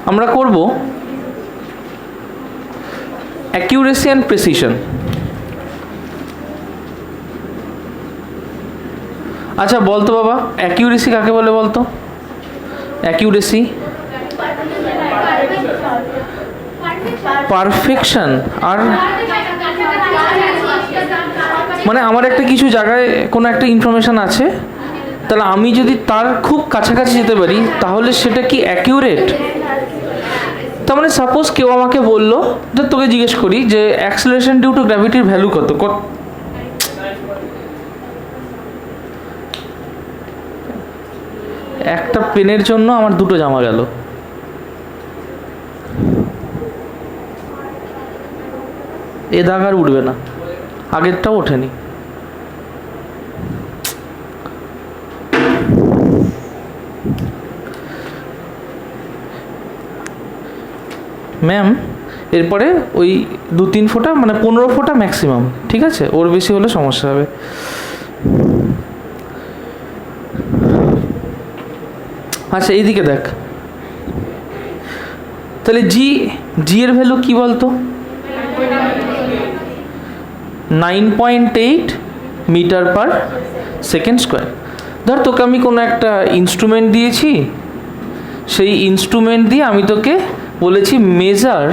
আমরা করব accuracy and precision. আচ্ছা বলতো বাবা, অ্যাকিউরেসি কাকে বলে বলতো? অ্যাকিউরেসি পারফেকশন, আর মানে আমার একটা কিছু জায়গায় কোনো একটা ইনফরমেশান আছে, তাহলে আমি যদি তার খুব কাছাকাছি যেতে পারি তাহলে সেটা কি অ্যাকিউরেট? তার মানে সাপোজ কেউ আমাকে বললো, যে তোকে জিজ্ঞেস করি যে অ্যাক্সেলারেশন ডিউ টু গ্র্যাভিটির ভ্যালু কত, একটা পেনের জন্য আমার দুটো জামা গেল। এ দাগ আর উঠবে না, আগেরটাও ওঠেনি। ম্যাম এরপরে ওই 2-3 ফোঁটা, মানে 15 ফোঁটা ম্যাক্সিমাম, ঠিক আছে? ওর বেশি হলে সমস্যা হবে। আচ্ছা এইদিকে দেখ, তাহলে জি এর ভ্যালু কি বলতো? 9.8 মিটার পার সেকেন্ড স্কোয়ার। ধর তোকে আমি কোনো একটা ইনস্ট্রুমেন্ট দিয়েছি, সেই ইনস্ট্রুমেন্ট দিয়ে আমি তোকে বলেছি মেজার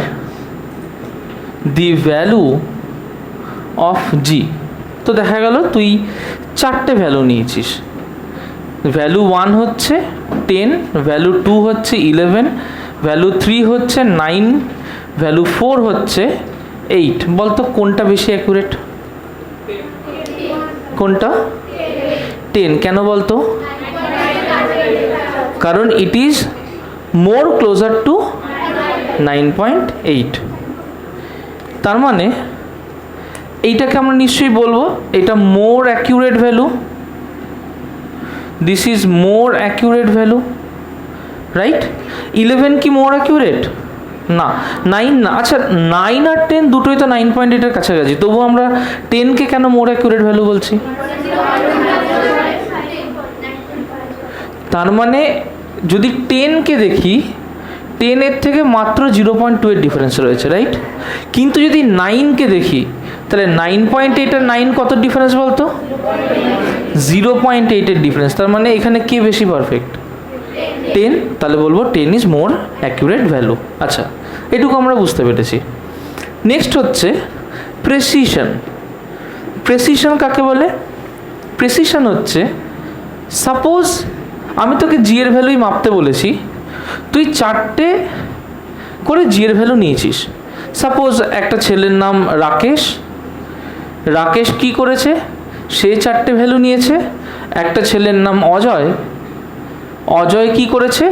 দি ভ্যালু অফ জি। তো দেখা গেল তুই 4টে ভ্যালু নিয়েছিস। ভ্যালু 1 হচ্ছে 10, ভ্যালু 2 হচ্ছে 11, ভ্যালু 3 হচ্ছে 9, ভ্যালু 4 হচ্ছে 8। বলতো কোনটা বেশি অ্যাকুরেট? কোনটা? 10। কেন বলতো? কারণ it is more closer to 9.8। তার মানে এইটাকে আমরা নিশ্চয়ই বলবো এটা more accurate value. This is more accurate value, right? 11 কি মোর অ্যাকিউরেট? না। 9 না। আচ্ছা 9 আর 10 দুটোই তো 9.8-এর কাছাকাছি, তবু আমরা 10কে কেন মোর অ্যাকিউরেট ভ্যালু বলছি? তার মানে যদি 10কে দেখি, 10-এর থেকে মাত্র 0.2-এর ডিফারেন্স রয়েছে, রাইট? কিন্তু যদি 9কে দেখি, তাহলে 9.8 আর 9 কত ডিফারেন্স বলতো? 0.8-এর ডিফারেন্স। তার মানে এখানে কে বেশি পারফেক্ট? 10। তাহলে বলবো 10 ইজ মোর অ্যাকিউরেট ভ্যালু। আচ্ছা এটুকু আমরা বুঝতে পেরেছি। নেক্সট হচ্ছে প্রেসিশন। প্রেসিশন কাকে বলে? প্রেসিশন হচ্ছে, সাপোজ আমি তোকে জি এর ভ্যালুই মাপতে বলেছি, তুই 4টে করে জি এর ভ্যালু নিয়েছিস। সাপোজ একটা ছেলের নাম রাকেশ। রাকেশ কি করেছে? সে 4টে ভ্যালু নিয়েছে। একটা ছেলের নাম অজয়। অজয় কি করেছে?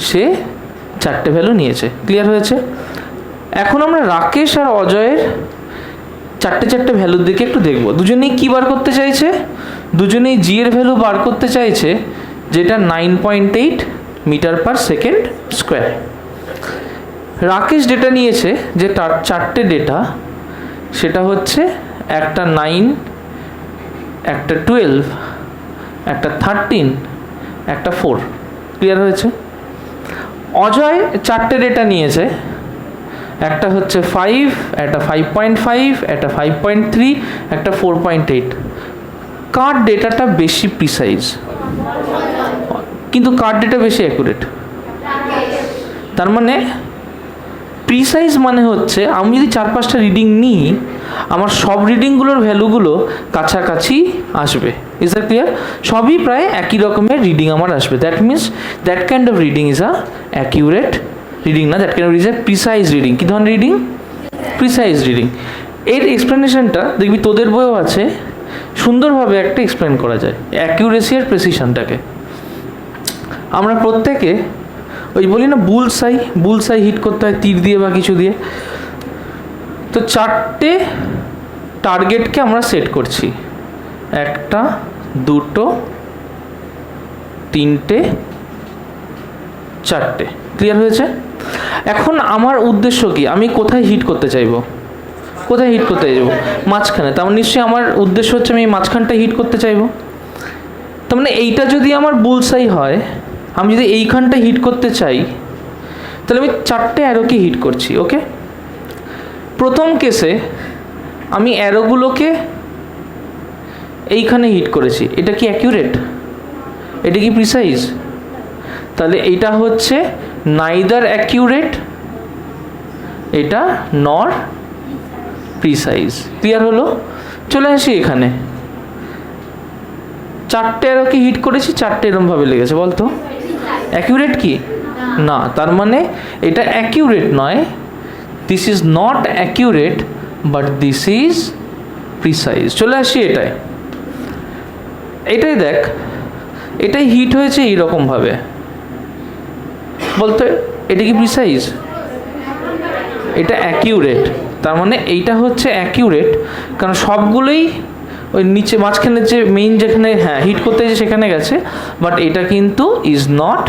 সে 4টে ভ্যালু নিয়েছে। ক্লিয়ার হয়েছে? এখন আমরা রাকেশ আর অজয়ের 4টে ভ্যালুর দিকে একটু দেখব। দুজনেই কি বার করতে চাইছে? দুজনেই জি এর ভ্যালু বার করতে চাইছে, যেটা 9.8 metre per second square. Rakesh data নিয়েছে যে তার 4টে ডেটা, সেটা হচ্ছে একটা 9, একটা 12, একটা 13, একটা 4। ক্লিয়ার হয়েছে? অজয় 4টে ডেটা নিয়েছে, একটা হচ্ছে 5, একটা 5.5, একটা 5.3, একটা 4.8। কার ডেটাটা বেশি প্রিসাইজ? কিন্তু কার ডেটা বেশি অ্যাকুরেট? তার মানে প্রিসাইজ মানে হচ্ছে আমি যদি 4-5টা রিডিং নিই, আমার সব রিডিংগুলোর ভ্যালুগুলো কাছাকাছি আসবে। Is that clear? সবই প্রায় একই রকমের রিডিং আমার আসবে। That means that kind of reading is a accurate reading না, that kind of is a precise reading. কী ধরনের রিডিং? Precise reading. এর এক্সপ্লেনেশনটা দেখবি তোদের বইও আছে, সুন্দরভাবে একটা এক্সপ্লেন করা যায় অ্যাকিউরেসি আর প্রেসিশনটাকে। আমরা প্রত্যেকে ওই বলি না বুলসাই হিট করতে হয় তীর দিয়ে বা কিছু দিয়ে। তো 4টে টার্গেটকে আমরা সেট করছি, 1, 2, 3, 4টে। ক্লিয়ার হয়েছে? এখন আমার উদ্দেশ্য কি? আমি কোথায় হিট করতে চাইবো? কোথায় হিট করতে চাইবো? মাঝখানে। তার মানে নিশ্চয়ই আমার উদ্দেশ্য হচ্ছে আমি মাঝখানটা হিট করতে চাইবো। তার মানে এইটা যদি আমার বুলসাই হয়, আমি যদি এইখানটা হিট করতে চাই, তাহলে আমি 4টে অ্যারোকে হিট করছি। ওকে, প্রথম কেসে আমি অ্যারোগুলোকে এইখানে হিট করেছি, এটা কি অ্যাকিউরেট? এটা কি প্রিসাইজ? তাহলে এটা হচ্ছে নাইদার অ্যাকিউরেট, এটা নর প্রিসাইজ। ক্লিয়ার হলো? চলে আসি এখানে, 4টে অ্যারোকে হিট করেছি, 4টে এরমভাবে লেগেছে, বলতো অ্যাকিউরেট কি? না, তার মানে এটা অ্যাকিউরেট নয়, this is not accurate but this is precise. চলে আসি এটাই, এটাই দেখ, এটাই হিট হয়েছে এইরকমভাবে, বলতে এটা কি প্রিসাইজ? এটা অ্যাকিউরেট, তার মানে এইটা হচ্ছে অ্যাকিউরেট, কারণ সবগুলোই ওই নিচে মাঝখানে যে মেইন যেখানে হিট করতে যে সেখানে গেছে, বাট এটা কিন্তু ইজ নট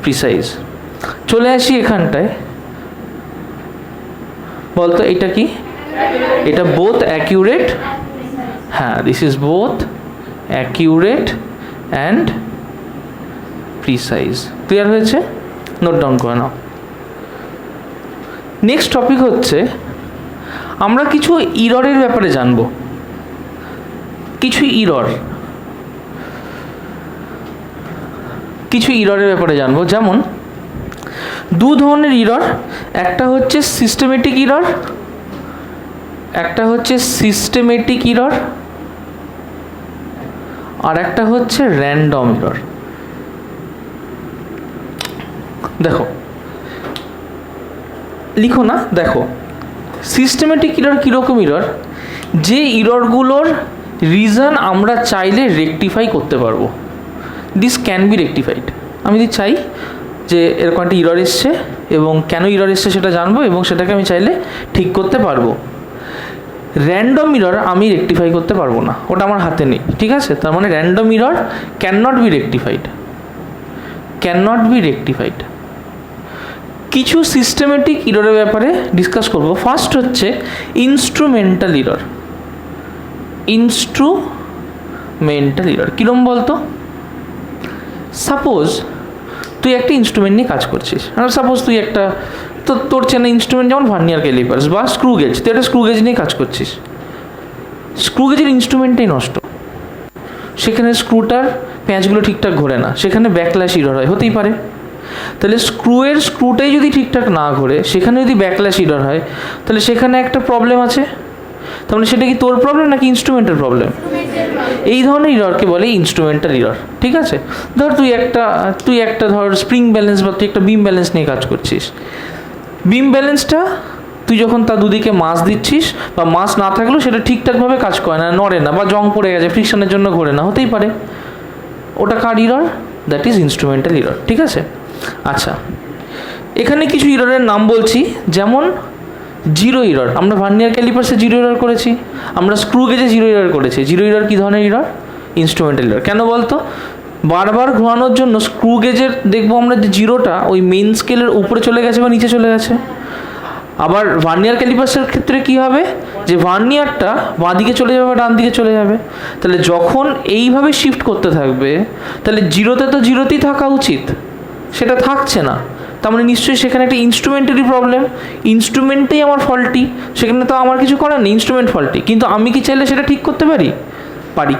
প্রিসাইজ। চলে আসি এখানটায়, বলতো এটা কি? এটা both accurate, this is both accurate and precise. Clear হয়েছে? নোট ডাউন করে নাও। নেক্সট টপিক হচ্ছে আমরা কিছু ইররের ব্যাপারে জানবো, কিছু ইররের ব্যাপারে জানবো। যেমন দু ধরনের ইরর, একটা হচ্ছে সিস্টেমেটিক ইরর, আর একটা হচ্ছে র্যান্ডম ইরর। দেখো, লিখো না, দেখো সিস্টেমেটিক ইরর কীরকম ইরর? যে ইররগুলোর রিজন আমরা চাইলে রেকটিফাই করতে পারবো, দিস ক্যান বি রেকটিফাইড। আমি যদি চাই যে এরকম একটা ইরর এসছে এবং কেন ইরর এসছে সেটা জানবো এবং সেটাকে আমি চাইলে ঠিক করতে পারবো। র্যান্ডম ইরর আমি রেকটিফাই করতে পারবো না, ওটা আমার হাতে নেই, ঠিক আছে? তার মানে random error can not be rectified. কিছু সিস্টেমেটিক ইররের ব্যাপারে ডিসকাস করব। ফার্স্ট হচ্ছে ইনস্ট্রুমেন্টাল ইরর। কীরকম বলতো? সাপোজ তুই একটা ইনস্ট্রুমেন্ট নিয়ে কাজ করছিস, সাপোজ তুই একটা তোর চেনা ইনস্ট্রুমেন্ট, যেমন ভার্নিয়ার ক্যালিপার্স বা স্ক্রু গেজ, তুই একটা স্ক্রু গেজ নিয়ে কাজ করছিস, স্ক্রু গেজের ইনস্ট্রুমেন্টটাই নষ্ট, সেখানে স্ক্রুটার প্যাঁচগুলো ঠিকঠাক ঘোরে না, সেখানে ব্যাকল্যাশ ইরর হয়, হতেই পারে। তাহলে স্ক্রুটাই যদি ঠিকঠাক না ঘোরে, সেখানে যদি ব্যাকল্যাশ ইরর হয়, তাহলে সেখানে একটা প্রবলেম আছে। তাহলে সেটা কি তোর প্রবলেম নাকি ইনস্ট্রুমেন্টের প্রবলেম? এই ধরনের ইররকে বলে ইনস্ট্রুমেন্টাল ইরর, ঠিক আছে? ধর তুই একটা ধর স্প্রিং ব্যালেন্স বা তুই একটা বিম ব্যালেন্স নিয়ে কাজ করছিস, বিম ব্যালেন্সটা তুই যখন তার দুদিকে মাস দিচ্ছিস বা মাস না থাকলেও সেটা ঠিকঠাকভাবে কাজ করে না, নড়ে না, বা জং পড়ে গেছে, ফ্রিকশনের জন্য ঘোরে না, হতেই পারে। ওটা কার error? That is instrumental error, ঠিক আছে? আচ্ছা, এখানে কিছু ইররের নাম বলছি, যেমন জিরো ইরর। আমরা ভার্নিয়ার ক্যালিপার্সে জিরো ইরর করেছি, আমরা স্ক্রু গেজে জিরো ইরর করেছি। জিরো ইরর কী ধরনের ইরর? Instrumental error. কেন বলতো? বারবার ঘোরানোর জন্য স্ক্রু গেজের দেখবো আমরা যে জিরোটা ওই মেইন স্কেলের উপরে চলে গেছে বা নিচে চলে গেছে। আবার ভার্নিয়ার ক্যালিপার্সের ক্ষেত্রে কী হবে, যে ভার্নিয়ারটা বাঁ দিকে চলে যাবে, ডান দিকে চলে যাবে। তাহলে যখন এইভাবে শিফট করতে থাকবে, তাহলে জিরোতে তো জিরোতেই থাকা উচিত, সেটা থাকছে না, তার মানে নিশ্চয়ই সেখানে একটা ইনস্ট্রুমেন্টেরই প্রবলেম, ইনস্ট্রুমেন্টেই আমার ফল্টি, সেখানে তো আমার কিছু করার নেই, ইনস্ট্রুমেন্ট ফল্টি। কিন্তু আমি কি চাইলে সেটা ঠিক করতে পারি?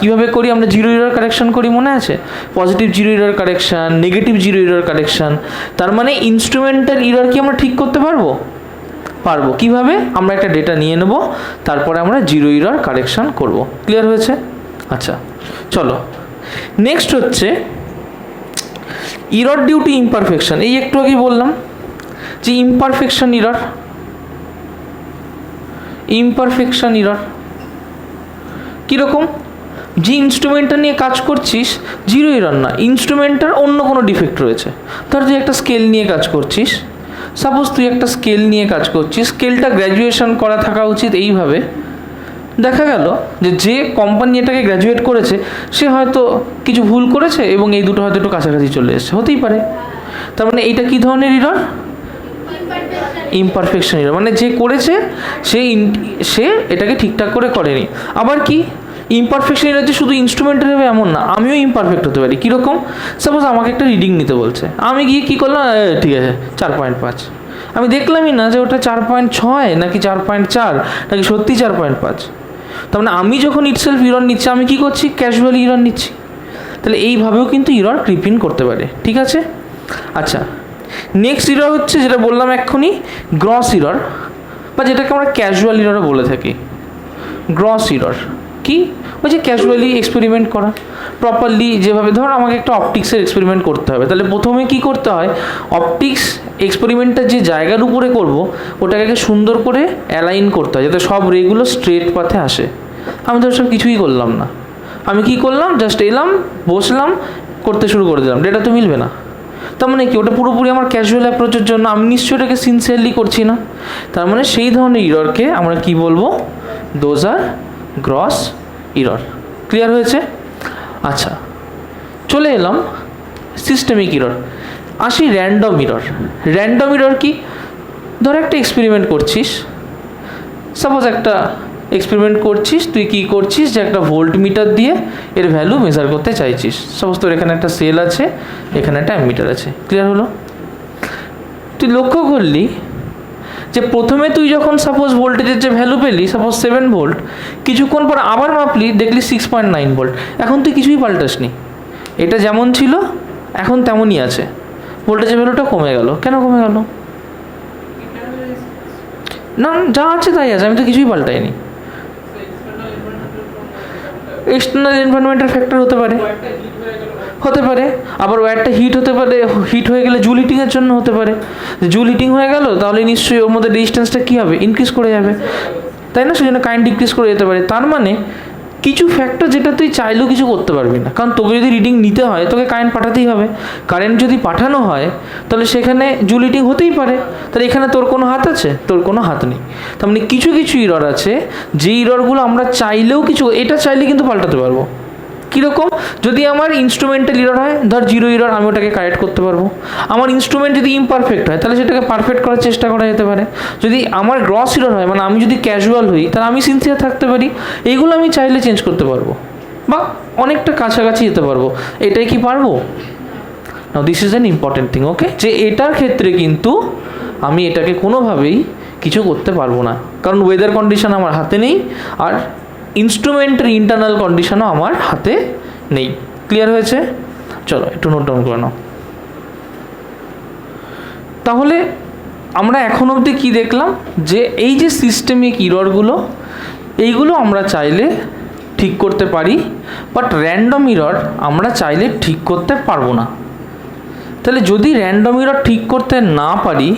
কীভাবে করি? আমরা জিরো ইরর কারেকশন করি, মনে আছে? Positive zero error correction, negative zero error correction. তার মানে ইনস্ট্রুমেন্টাল ইরর কি আমরা ঠিক করতে পারবো? কীভাবে? আমরা একটা ডেটা নিয়ে নেব, তারপরে আমরা জিরো ইরর কারেকশন করব। ক্লিয়ার হয়েছে? আচ্ছা, চলো নেক্সট হচ্ছে ইরর ডিউ টু ইমপারফেকশন। এই একটু আগেই বললাম যে ইমপারফেকশন ইরর কীরকম? যে ইনস্ট্রুমেন্টটা নিয়ে কাজ করছিস জিরো ইরর না, ইনস্ট্রুমেন্টটার অন্য কোনো ডিফেক্ট রয়েছে। ধর তুই একটা স্কেল নিয়ে কাজ করছিস, সাপোজ তুই একটা স্কেল নিয়ে কাজ করছিস, স্কেলটা গ্র্যাজুয়েশন করা থাকা উচিত এইভাবে, দেখা গেল যে কোম্পানি এটাকে গ্র্যাজুয়েট করেছে সে হয়তো কিছু ভুল করেছে এবং এই দুটো হয়তো একটু কাছাকাছি চলে এসেছে, হতেই পারে। তার মানে এইটা কী ধরনের ইরর? Imperfection error. মানে যে করেছে সে এটাকে ঠিকঠাক করে করেনি। আবার কি, ইমপারফেকশন এর যে শুধু ইনস্ট্রুমেন্টের হবে এমন না, আমিও ইমপারফেক্ট হতে পারি। কীরকম? সাপোজ আমাকে একটা রিডিং নিতে বলছে, আমি গিয়ে কী করলাম, ঠিক আছে 4.5, আমি দেখলামই না যে ওটা 4.6 নাকি 4.4 নাকি সত্যি 4.5। তার মানে আমি যখন ইটসেলফ ইরর নিচ্ছি, আমি কী করছি, ক্যাজুয়ালি ইরর নিচ্ছি। তাহলে এইভাবেও কিন্তু ইরর ক্রিপ ইন করতে পারে। ঠিক আছে, আচ্ছা নেক্সট ইরর হচ্ছে যেটা বললাম এক্ষুনি, গ্রস ইরর, বা যেটাকে আমরা ক্যাজুয়াল ইররও বলে থাকি। গ্রস ইরর কি? ওই যে ক্যাজুয়ালি এক্সপেরিমেন্ট করা, প্রপারলি যেভাবে, ধর আমাকে একটা অপটিক্সের এক্সপেরিমেন্ট করতে হবে, তাহলে প্রথমে কি করতে হয়, অপটিক্স এক্সপেরিমেন্টটা যে জায়গার উপরে করব ওটাকে সুন্দর করে অ্যালাইন করতে হয় যাতে সব রেগুলো স্ট্রেট পাথে আসে। আমি ধর সব কিছুই করলাম না, আমি কি করলাম, জাস্ট এলাম, বসলাম, করতে শুরু করে দিলাম, ডেটা তো মিলবে না। তার মানে কি, ওটা পুরোপুরি আমার ক্যাজুয়াল অ্যাপ্রোচের জন্য, আমি নিশ্চয়ই ওটাকে সিনসিয়ারলি করছি না। তার মানে সেই ধরনের ইররকে আমরা কি বলবো, those are gross error. Clear হয়েছে? আচ্ছা চলে এলাম সিস্টেমিক ইরর। আসি র্যান্ডম ইরর। র্যান্ডম ইরর কি? ধর একটা এক্সপেরিমেন্ট করছিস, সাপোজ একটা এক্সপেরিমেন্ট করছিস, তুই কী করছিস যে একটা ভোল্ট মিটার দিয়ে এর ভ্যালু মেজার করতে চাইছিস। সাপোজ তোর এখানে একটা সেল আছে, এখানে একটা অ্যামিটার আছে। ক্লিয়ার হলো? তুই লক্ষ্য করলি যে প্রথমে তুই যখন সাপোজ ভোল্টেজের যে ভ্যালু পেলি, সাপোজ 7 ভোল্ট, কিছুক্ষণ পর আবার মাপলি, দেখলি 6.9 ভোল্ট। এখন তুই কিছুই পাল্টাসনি, এটা যেমন ছিল এখন তেমনই আছে, ভোল্টেজের ভ্যালুটা কমে গেল। কেন কমে গেল? না, যা আছে তাই আছে, আমি তো কিছুই পাল্টাইনি। এক্সটার্নাল এনভায়রনমেন্টের ফ্যাক্টর হতে পারে, আবার ওয়্যারটা হিট হতে পারে, হিট হয়ে গেলে জুল হিটিংয়ের জন্য হতে পারে। জুল হিটিং হয়ে গেল তাহলে নিশ্চয়ই ওর মধ্যে রেজিস্ট্যান্সটা কী হবে, ইনক্রিজ করে যাবে, তাই না? সেজন্য কারেন্ট ডিক্রিজ করে যেতে পারে। তার মানে কিছু ফ্যাক্টর যেটা তুই চাইলেও কিছু করতে পারবি না, কারণ তোকে যদি রিডিং নিতে হয় তোকে কারেন্ট পাঠাতেই হবে। কারেন্ট যদি পাঠানো হয় তাহলে সেখানে জুল হিটিং হতেই পারে, তাহলে এখানে তোর কোনো হাত আছে? তোর কোনো হাত নেই। তার মানে কিছু কিছু ইরর আছে যে ইররগুলো আমরা চাইলেও কিছু, এটা চাইলে কিন্তু পাল্টাতে পারবো। কীরকম? যদি আমার ইনস্ট্রুমেন্টাল ইরর হয়, ধর 0 ইরর, আমি ওটাকে কারেক্ট করতে পারবো। আমার ইনস্ট্রুমেন্ট যদি ইমপারফেক্ট হয় তাহলে সেটাকে পারফেক্ট করার চেষ্টা করা যেতে পারে। যদি আমার গ্রস ইরর হয়, মানে আমি যদি ক্যাজুয়াল হই, তাহলে আমি সিনসিয়ার থাকতে পারি, এইগুলো আমি চাইলে চেঞ্জ করতে পারবো বা অনেকটা কাছাকাছি যেতে পারবো। এটাই কি পারবো? Now this is an important thing, okay, যে এটার ক্ষেত্রে কিন্তু আমি এটাকে কোনোভাবেই কিছু করতে পারবো না, কারণ ওয়েদার কন্ডিশন আমার হাতে নেই, আর ইনস্ট্রুমেন্টের ইন্টারনাল কন্ডিশনও আমার হাতে নেই। ক্লিয়ার হয়েছে? চলো একটু নোট ডাউন করে নাও। তাহলে আমরা এখন অবধি কী দেখলাম, যে এই যে সিস্টেমিক ইররগুলো, এইগুলো আমরা চাইলে ঠিক করতে পারি, বাট র্যান্ডম ইরর আমরা চাইলে ঠিক করতে পারবো না। তাহলে যদি র্যান্ডম ইরর ঠিক করতে না পারি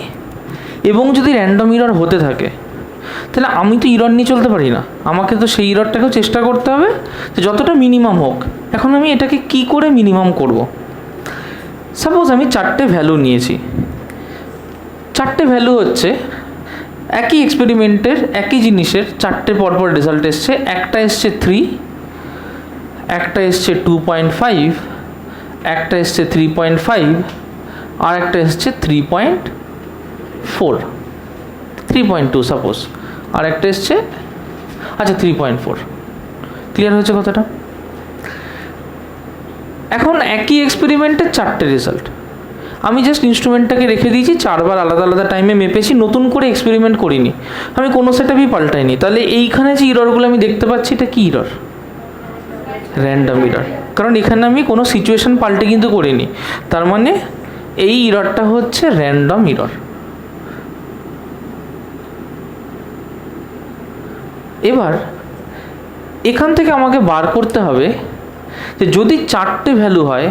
এবং যদি র্যান্ডম ইরর হতে থাকে, তাহলে আমি তো ইরর নিয়ে চলতে পারি না, আমাকে তো সেই ইররটাকেও চেষ্টা করতে হবে যে যতটা মিনিমাম হোক। এখন আমি এটাকে কি করে মিনিমাম করব? সাপোজ আমি 4টে ভ্যালু নিয়েছি, 4টে ভ্যালু হচ্ছে একই এক্সপেরিমেন্টের একই জিনিসের 4টে পরপর রেজাল্ট এসছে। একটা এসছে 3, একটা এসছে 2.5, একটা এসছে 3.5, আর একটা এসছে 3.4, 3.2 সাপোজ, আর একটা এসছে আচ্ছা 3.4। ক্লিয়ার হয়েছে কথাটা? এখন একই এক্সপেরিমেন্টের 4টে রেজাল্ট, আমি জাস্ট ইনস্ট্রুমেন্টটাকে রেখে দিয়েছি, 4বার আলাদা আলাদা টাইমে মেপেছি, নতুন করে এক্সপেরিমেন্ট করিনি, আমি কোনো সেটআপই পাল্টাইনি। তাহলে এইখানে যে ইররগুলো আমি দেখতে পাচ্ছি, এটা কি ইরর? র্যান্ডম ইরর, কারণ এখানে আমি কোনো সিচুয়েশন পাল্টে কিন্তু করিনি। তার মানে এই ইররটা হচ্ছে র্যান্ডম ইরর। এবার এখান থেকে আমাকে বার করতে হবে যে যদি 4টে ভ্যালু হয়,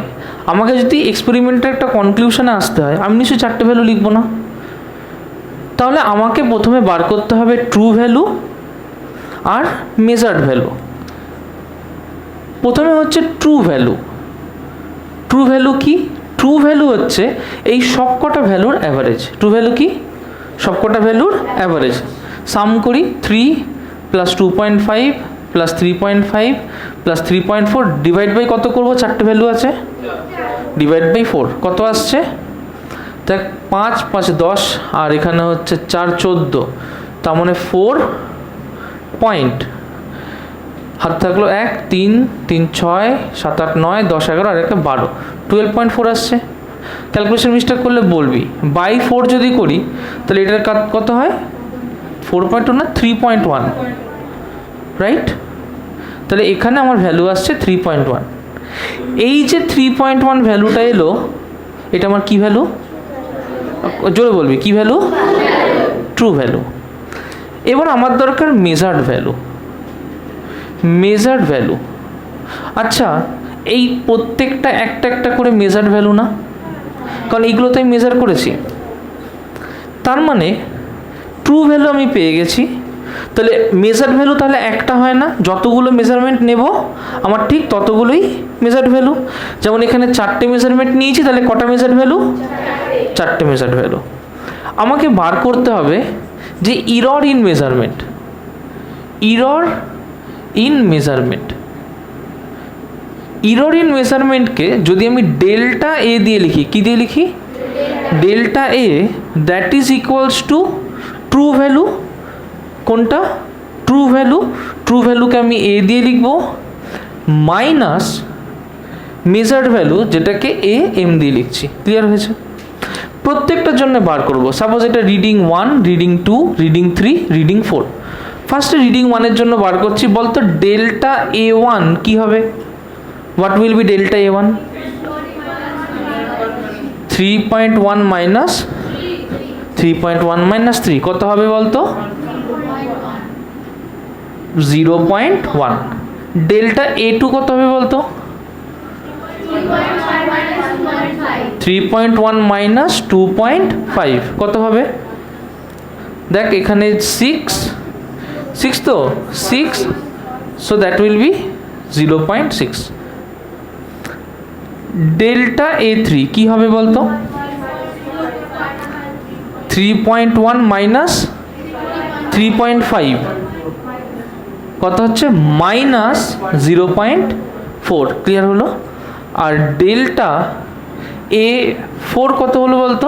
আমাকে যদি এক্সপেরিমেন্টের একটা কনক্লুশনে আসতে হয়, আমি নিশ্চয়ই 4টে ভ্যালু লিখব না। তাহলে আমাকে প্রথমে বার করতে হবে ট্রু ভ্যালু আর মেজার্ড ভ্যালু। প্রথমে হচ্ছে ট্রু ভ্যালু। ট্রু ভ্যালু কি? ট্রু ভ্যালু হচ্ছে এই সবকটা ভ্যালুর অ্যাভারেজ। ট্রু ভ্যালু কি? সবকটা ভ্যালুর অ্যাভারেজ। সাম করি 3 plus 2.5 plus 3.5 plus 3.4 divide by কত করবো? 4টে ভ্যালু আছে, ডিভাইড বাই 4 কত আসছে? দেখ 5 5 10 আর এখানে হচ্ছে 4 14, তার মানে 4 পয়েন্ট। হাত থাকলো 1 3 3 6 7 8 9 10 11 আর একটা 12, 12.4 আসছে। ক্যালকুলেশন মিস্টেক করলে বলবি, বাই 4 যদি করি তাহলে এটার কত হয়, 4.2 না 3.1, রাইট? তাহলে এখানে আমার ভ্যালু আসছে 3.1। এই যে 3.1 ভ্যালুটা এলো, এটা আমার কি ভ্যালু, জোরে বলবি কি ভ্যালু, ট্রু ভ্যালু। এবার আমার দরকার মেজার্ড ভ্যালু, মেজার্ড ভ্যালু। আচ্ছা, এই প্রত্যেকটা একটা একটা করে মেজার্ড ভ্যালু না, কারণ এইগুলো তো আমি মেজার করেছি, তার মানে ট্রু ভ্যালু আমি পেয়ে গেছি। তাহলে মেজার্ড ভ্যালু তাহলে একটা হয় না, যতগুলো মেজারমেন্ট নেব আমার ঠিক ততগুলোই মেজার্ড ভ্যালু। যেমন এখানে 4টে মেজারমেন্ট নিয়েছি, তাহলে কটা মেজার্ড ভ্যালু, 4টে মেজার্ড ভ্যালু। আমাকে বার করতে হবে যে error in measurement, error in measurement, error in মেজারমেন্টকে যদি আমি ডেল্টা এ দিয়ে লিখি, কি দিয়ে লিখি, delta A, that is equals to true value. কোনটা, ট্রু ভ্যালু। ট্রু ভ্যালুকে আমি এ দিয়ে লিখব, মাইনাস মেজার্ড ভ্যালু যেটাকে এ এম দিয়ে লিখছি। ক্লিয়ার হয়েছে? প্রত্যেকটার জন্য বার করব। সাপোজ এটা রিডিং 1, রিডিং 2, রিডিং 3, রিডিং 4। ফার্স্টে রিডিং 1-এর জন্য বার করছি। বলতো ডেল্টা এ ওয়ান কী হবে, what will be delta A one, 3.1 minus 3.1 minus 3 কত হবে বলতো, 0.1। ডেল্টা এ টু কত হবে বলতো, 3.1 মাইনাস 2.5 কত হবে, দেখ এখানে 6 তো 6, so that will be 0.6। Delta A three কী হবে বলতো, 3.1 মাইনাস 3.5 কত হচ্ছে, মাইনাস 0.4। ক্লিয়ার হলো? আর ডেল্টা এ ফোর কত হলো বলতো,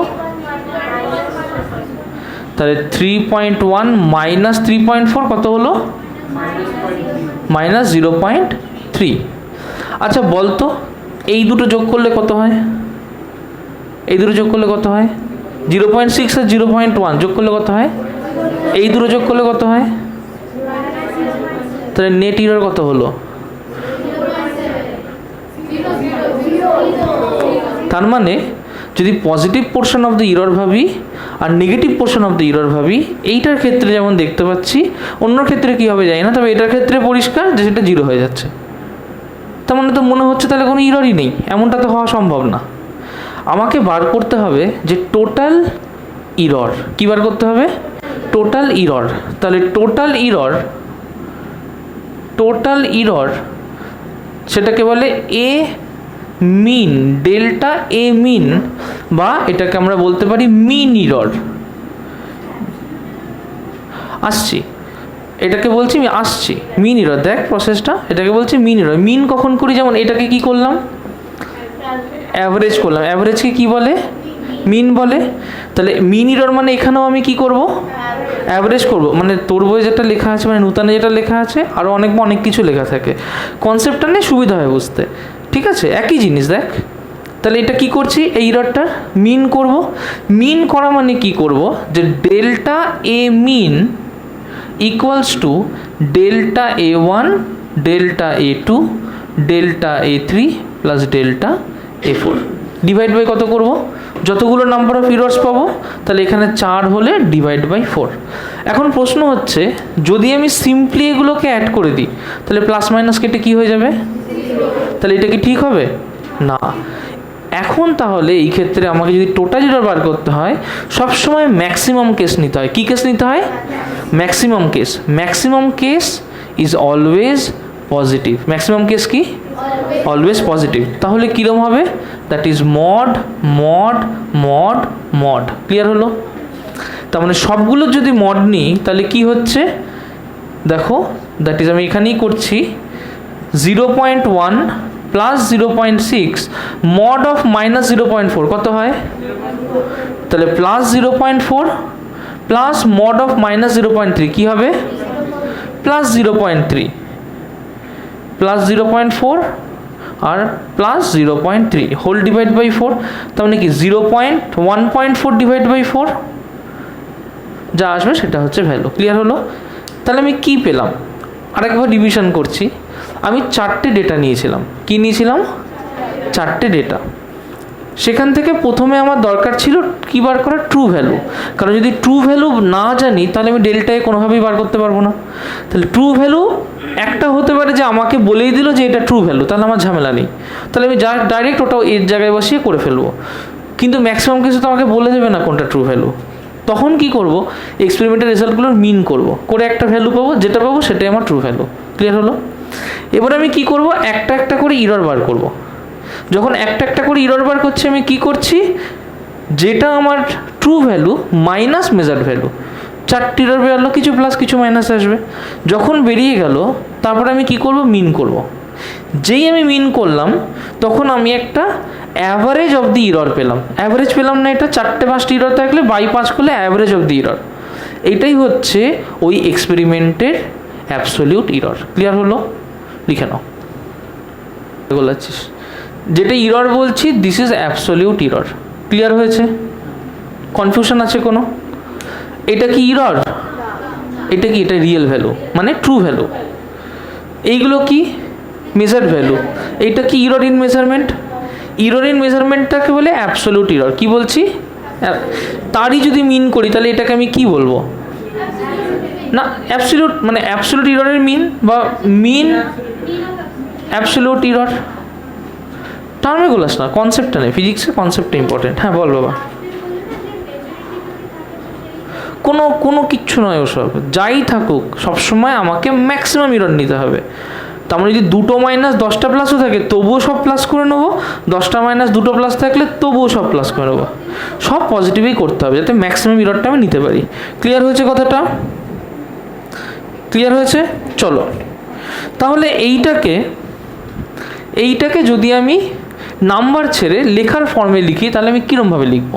তাহলে 3.1 মাইনাস 3.4 কত হলো, মাইনাস 0.3। আচ্ছা বলতো এই দুটো যোগ করলে কত হয়, এই দুটো যোগ করলে কত হয়, 0.6 আর 0.1 যোগ করলে কত হয়, এই দুটো যোগ করলে কত হয়, তাহলে নেট ইরর কত হলো, তার মানে যদি positive portion of the error ভাবি আর negative portion of the error ভাবি, এইটার ক্ষেত্রে যেমন দেখতে পাচ্ছি, অন্য ক্ষেত্রে কী হবে জানি না, তবে এটার ক্ষেত্রে পরিষ্কার যে সেটা 0 হয়ে যাচ্ছে। তার মানে তো মনে হচ্ছে তাহলে কোনো ইররই নেই, এমনটা তো হওয়া সম্ভব না। আমাকে বার করতে হবে যে টোটাল ইরর, কী বার করতে হবে, টোটাল ইরর। তাহলে টোটাল ইরর সেটাকে বলে এ মিন, ডেল্টা এ মিন, বা এটাকে আমরা বলতে পারি মিন ইরর। আসছি, এটাকে বলছি আমি আসছি মিন ইরর। দেখ প্রসেসটা, এটাকে বলছি মিন ইরর। মিন কখন করি, যেমন এটাকে কি করলাম, অ্যাভারেজ করলাম। অ্যাভারেজকে কি বলে, মিন বলে। তাহলে মিন ইরর মানে এখানেও আমি কি করব, অ্যাভারেজ করব। মানে তোর বইয়ে যেটা লেখা আছে, মানে নূতনে যেটা লেখা আছে, আরও অনেক কিছু লেখা থাকে, কনসেপ্টটা নিয়ে সুবিধা হয় বুঝতে। ঠিক আছে, একই জিনিস। দেখ তাহলে এটা কি করছি, এই ইররটা মিন করব। মিন করা মানে কি করব, যে delta A mean equals to delta A one, delta A two, delta A three plus delta A four. Divide by কত করব, যতগুলো নাম্বার অফ ইরর্স পাবো, তাহলে এখানে 4 হলে ডিভাইড বাই 4। এখন প্রশ্ন হচ্ছে, যদি আমি সিম্পলি এগুলোকে অ্যাড করে দিই, তাহলে প্লাস মাইনাস কেটে কী হয়ে যাবে, তাহলে এটা কি ঠিক হবে না। এখন তাহলে এই ক্ষেত্রে আমাকে যদি টোটাল ইরর বার করতে হয়, সবসময় ম্যাক্সিমাম কেস নিতে হয়। কী কেস নিতে হয়, maximum case. Maximum case is always positive. Maximum case কি, অলওয়েজ পজিটিভ। তাহলে কীরকম হবে, that is mod mod mod mod. Clear হলো? তার মানে সবগুলো যদি মড নিই তাহলে কি হচ্ছে দেখো, দ্যাট ইজ আমি এখানেই করছি 0.1 প্লাস 0.6 মড অফ মাইনাস 0.4 কত হয়, তাহলে plus 0.4 plus mod of minus 0.3 কী হবে, প্লাস 0.3। প্লাস 0.4 আর প্লাস 0.3 হোল ডিভাইড বাই 4, তার মানে কি 1.4 ডিভাইড বাই 4 যা আসবে সেটা হচ্ছে ভ্যালু। ক্লিয়ার হলো? তাহলে আমি কি পেলাম, আরেকবার রিভিশন করছি। আমি 4টে ডেটা নিয়েছিলাম। কি নিয়েছিলাম? 4টে ডেটা। সেখান থেকে প্রথমে আমার দরকার ছিল কি বার করা? True value. কারণ যদি ট্রু ভ্যালু না জানি তাহলে আমি ডেল্টায় কোনোভাবেই বার করতে পারবো না। তাহলে ট্রু ভ্যালু একটা হতে পারে যে আমাকে বলেই দিল যে এটা ট্রু ভ্যালু, তাহলে আমার ঝামেলা নেই, তাহলে আমি ডাইরেক্ট ওটা এর জায়গায় বসিয়ে করে ফেলবো। কিন্তু ম্যাক্সিমাম কিছু তো আমাকে বলে দেবে না কোনটা ট্রু ভ্যালু। তখন কি করব? এক্সপেরিমেন্টের রেজাল্টগুলোর মিন করব, করে একটা ভ্যালু পাবো, যেটা পাবো সেটাই আমার ট্রু ভ্যালু। ক্লিয়ার হলো? এবার আমি কি করব? একটা একটা করে ইরর বার করব। যখন একটা একটা করে ইরর বার করছি, আমি কি করছি? যেটা আমার true value minus measured value, 4টি ইরর বেরোলো, কিছু প্লাস কিছু মাইনাস আসবে। যখন বেরিয়ে গেল তারপরে আমি কি করব? মিন করব। যেই আমি মিন করলাম তখন আমি একটা অ্যাভারেজ অফ দি ইরর পেলাম। অ্যাভারেজ পেলাম না, এটা 4টে-5টি ইরর থাকলে বাই 5 করলে অ্যাভারেজ অফ দি ইরর। এইটাই হচ্ছে ওই এক্সপেরিমেন্টের অ্যাবসলিউট ইরর। ক্লিয়ার হলো? লিখে নাও। বলাচ্ছিস যেটা ইরর বলছি, this is absolute error. Clear হয়েছে? কনফিউশন আছে কোনো? এটা কি ইরর? এটা কি? এটা রিয়েল ভ্যালু মানে ট্রু ভ্যালু। এইগুলো কি? Measured value. এইটা কি? Error in measurement. Error in মেজারমেন্টটাকে বলে অ্যাবসলিউট ইরর। কি বলছি? তারই যদি মিন করি তাহলে এটাকে আমি কি বলবো? না, অ্যাবসলিউট মানে অ্যাবসলিউট ইররের মিন বা মিন অ্যাবসলিউট ইরর। টার্মে গোলাস না, কনসেপ্টটা নেই, ফিজিক্সের কনসেপ্টটা ইম্পর্টেন্ট। হ্যাঁ বল বাবা। কোনো কিচ্ছু নয় ওসব, যাই থাকুক সবসময় আমাকে ম্যাক্সিমাম ইরর নিতে হবে। তার মানে যদি 2টো মাইনাস 10টা প্লাসও থাকে তবুও সব প্লাস করে নেবো, 10টা মাইনাস 2টো প্লাস থাকলে তবুও সব প্লাস করে নেবো। সব পজিটিভই করতে হবে যাতে ম্যাক্সিমাম ইররটা আমি নিতে পারি। ক্লিয়ার হয়েছে কথাটা? ক্লিয়ার হয়েছে? চলো তাহলে এইটাকে যদি আমি নাম্বার ছেড়ে লেখার ফর্মে লিখি তাহলে আমি কীরমভাবে লিখব?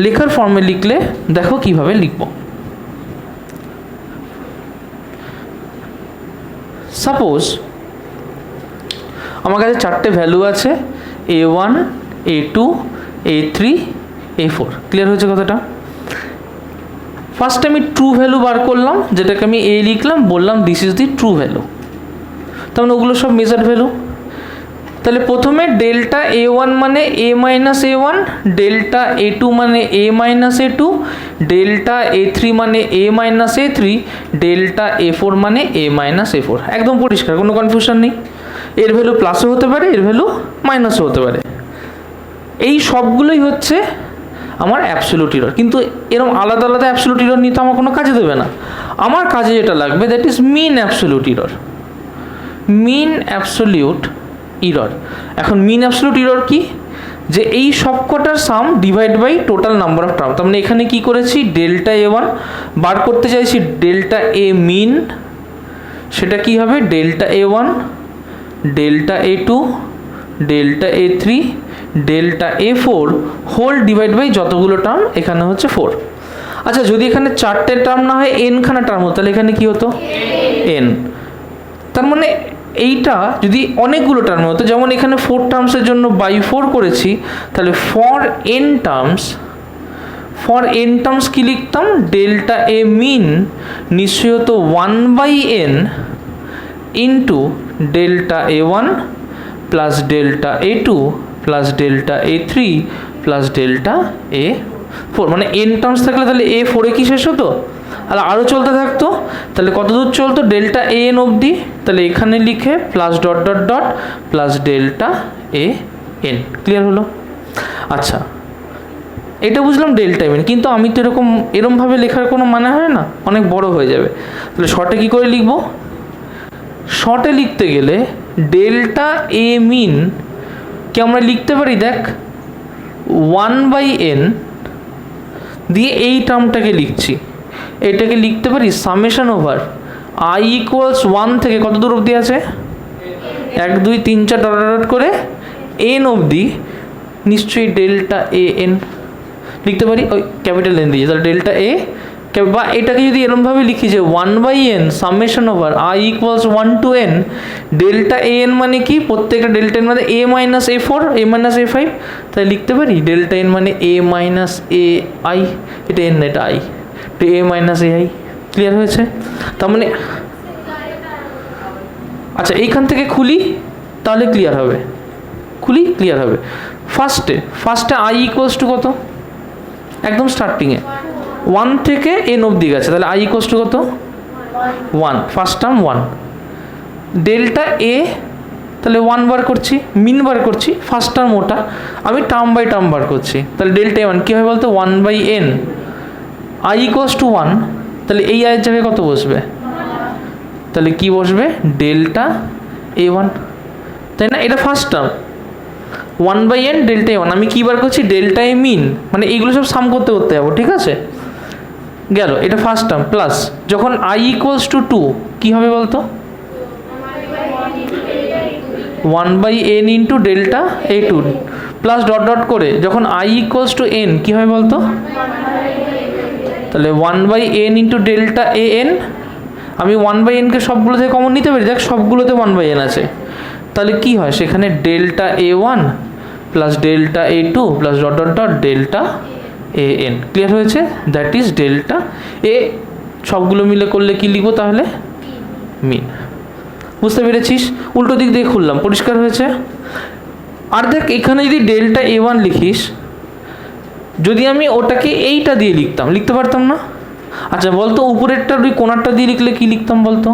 লেখার ফর্মে লিখলে দেখো কিভাবে লিখব। সাপোজ আমার কাছে 4টে ভ্যালু আছে, A1, A2, A3, A4। Clear হয়েছে কথাটা? ফার্স্ট আমি ট্রু ভ্যালু বার করলাম, যেটাকে আমি A লিখলাম, বললাম this is the true value. তার মানে ওগুলো সব মেজার্ড ভ্যালু। তাহলে প্রথমে ডেল্টা A1 মানে A minus A1, delta A2 মানে A minus A2, delta A3 মানে A minus A3, delta A4 মানে A মাইনাস A4। একদম পরিষ্কার, কোনো কনফিউশন নেই। এর ভ্যালু প্লাসও হতে পারে, এর ভ্যালু মাইনাসও হতে পারে। এই সবগুলোই হচ্ছে আমার অ্যাবসলিউট ইরর। কিন্তু এরকম আলাদা আলাদা অ্যাবসলিউট ইরর নিতে আমার কোনো কাজে দেবে না। আমার কাজে যেটা লাগবে that is mean absolute error. Mean absolute error. এখন মিন অ্যাবসলিউট ইরর কি? যে এই সবকটার sum divide by total number of term. তার মানে এখানে কি করেছি? ডেল্টা A1 বার করতে চাইছি, ডেল্টা A মিন, সেটা কি হবে? Delta A1, delta A2, delta A3, delta A4 whole divide by যতগুলো টার্ম, এখানে হচ্ছে 4। আচ্ছা যদি এখানে 4টে টার্ম না হয় n-খানা টার্ম হতো তাহলে এখানে কি হতো? n। তার মানে এইটা যদি অনেকগুলো টার্ম হতো, যেমন এখানে 4 টার্মসের জন্য বাই 4 করেছি, তাহলে ফর n টার্মস কি লিখতাম? ডেল্টা A মিন নিশ্চয়ই হতো 1/n into delta A1 plus delta A2 plus delta A3 plus delta A4। মানে n টার্মস থাকলে তাহলে A4-এ কি শেষ হতো? আর আরও চলতে থাকতো। তাহলে কত দূর চলতো? ডেল্টা AN অবধি। তাহলে এখানে লিখে plus dot dot dot plus delta AN। Clear হলো? আচ্ছা এটা বুঝলাম ডেল্টা মিন, কিন্তু আমি তো এরমভাবে লেখার কোনো মানে হয় না, অনেক বড় হয়ে যাবে। তাহলে শর্টে কী করে লিখব? শর্টে লিখতে গেলে ডেল্টা A মিন কি আমরা লিখতে পারি? দেখ 1/n দিয়ে এই টার্মটাকে লিখছি, এটাকে লিখতে পারি সামেশন ওভার i ইকুয়ালস 1 থেকে কত দূর অবধি আছে? 1 2 3 4 ডট ডট করে n অবধি, নিশ্চয়ই ডেল্টা AN লিখতে পারি ওই ক্যাপিটাল N দিয়ে। তাহলে ডেল্টা A বা এটাকে যদি এরমভাবে লিখি যে 1/n summation over i equals 1 to n delta A N মানে কি, প্রত্যেকটা ডেল্টা এন মানে a minus a4 a minus a5, তাই লিখতে পারি ডেল্টা এন মানে a মাইনাস এ আই, এটা n এটা i, তো a minus A I. Clear হয়েছে? তার মানে আচ্ছা এইখান থেকে খুলি তাহলে ক্লিয়ার হবে, খুলি ক্লিয়ার হবে। ফার্স্টে i ইকুয়ালস টু কত, একদম স্টার্টিংয়ে 1 থেকে n অবধি গেছে, তাহলে i ইকুয়ালস টু কত 1, ফার্স্ট টার্ম 1। ডেল্টা এ তাহলে 1 বার করছি, মিন বার করছি, ফার্স্ট টার্ম ওটা, আমি টার্ম বাই টার্ম বার করছি, তাহলে ডেল্টা এ 1 কী হবে বলতো 1/n, i ইকুয়ালস টু 1, তাহলে এই আয়ের জায়গায় কত বসবে, তাহলে কি বসবে ডেল্টা a1, তাই না? এটা first term 1/n delta a1, আমি কী বার করছি ডেল্টা এ মিন, মানে এইগুলো সব সাম করতে করতে যাবো, ঠিক আছে? গেল, এটা ফার্স্ট টার্ম প্লাস যখন i ইকুয়ালস টু 2 কী হবে বলতো 1/n into delta a2 plus dot dot করে যখন i ইকুয়ালস টু n কী হবে বলতো, তাহলে 1/n ইন্টু ডেল্টা an, আমি 1/nকে সবগুলো থেকে কমন নিতে পারি, দেখ সবগুলোতে 1/n আছে, তাহলে কি হয় সেখানে delta a1 plus delta a2 plus dot dot dot delta an। Clear হয়েছে? দ্যাট ইজ ডেল্টা এ, সবগুলো মিলে করলে কি লিখবো তাহলে মিন। বুঝতে পেরেছিস? উল্টো দিক দিয়ে খুললাম, পরিষ্কার হয়েছে? আর দেখ এখানে যদি ডেল্টা a1 লিখিস, যদি আমি ওটাকে এইটা দিয়ে লিখতাম, লিখতে পারতাম না? আচ্ছা বলতো উপরেরটা ওই কোণারটা দিয়ে লিখলে কি লিখতাম বলতো,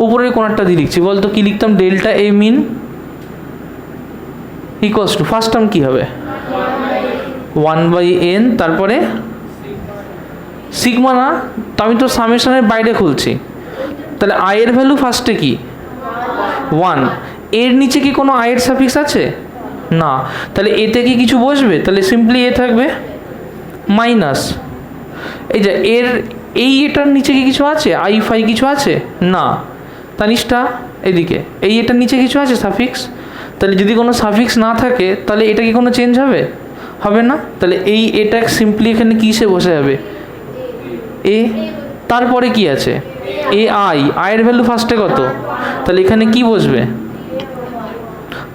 উপরের কোণারটা দিয়ে লিখছি, বলতো কি লিখতাম delta A mean equals to first term কী হবে 1/n, তারপরে সিগমা, না তো আমি তো সামেশনের বাইরে খুলছি, তাহলে আয়ের ভ্যালু ফার্স্টে কি 1, এর নিচে কি কোনো আয়ের সাফিক্স আছে না, তাহলে এতে কি কিছু বসবে, তাহলে সিম্পলি এ থাকবে মাইনাস, এই যে এর এই এটার নিচে কি কিছু আছে i5 কিছু আছে না, তানিশটা এদিকে এই এটার নিচে কিছু আছে সাফিক্স, তাহলে যদি কোনো সাফিক্স না থাকে তাহলে এটা কি কোনো চেঞ্জ হবে, হবে না, তাহলে এই এটা সিম্পলি এখানে কিসে বসে যাবে এ, তারপরে কি আছে এ আয়ের ভ্যালু ফার্স্টে কত, তাহলে এখানে কি বসবে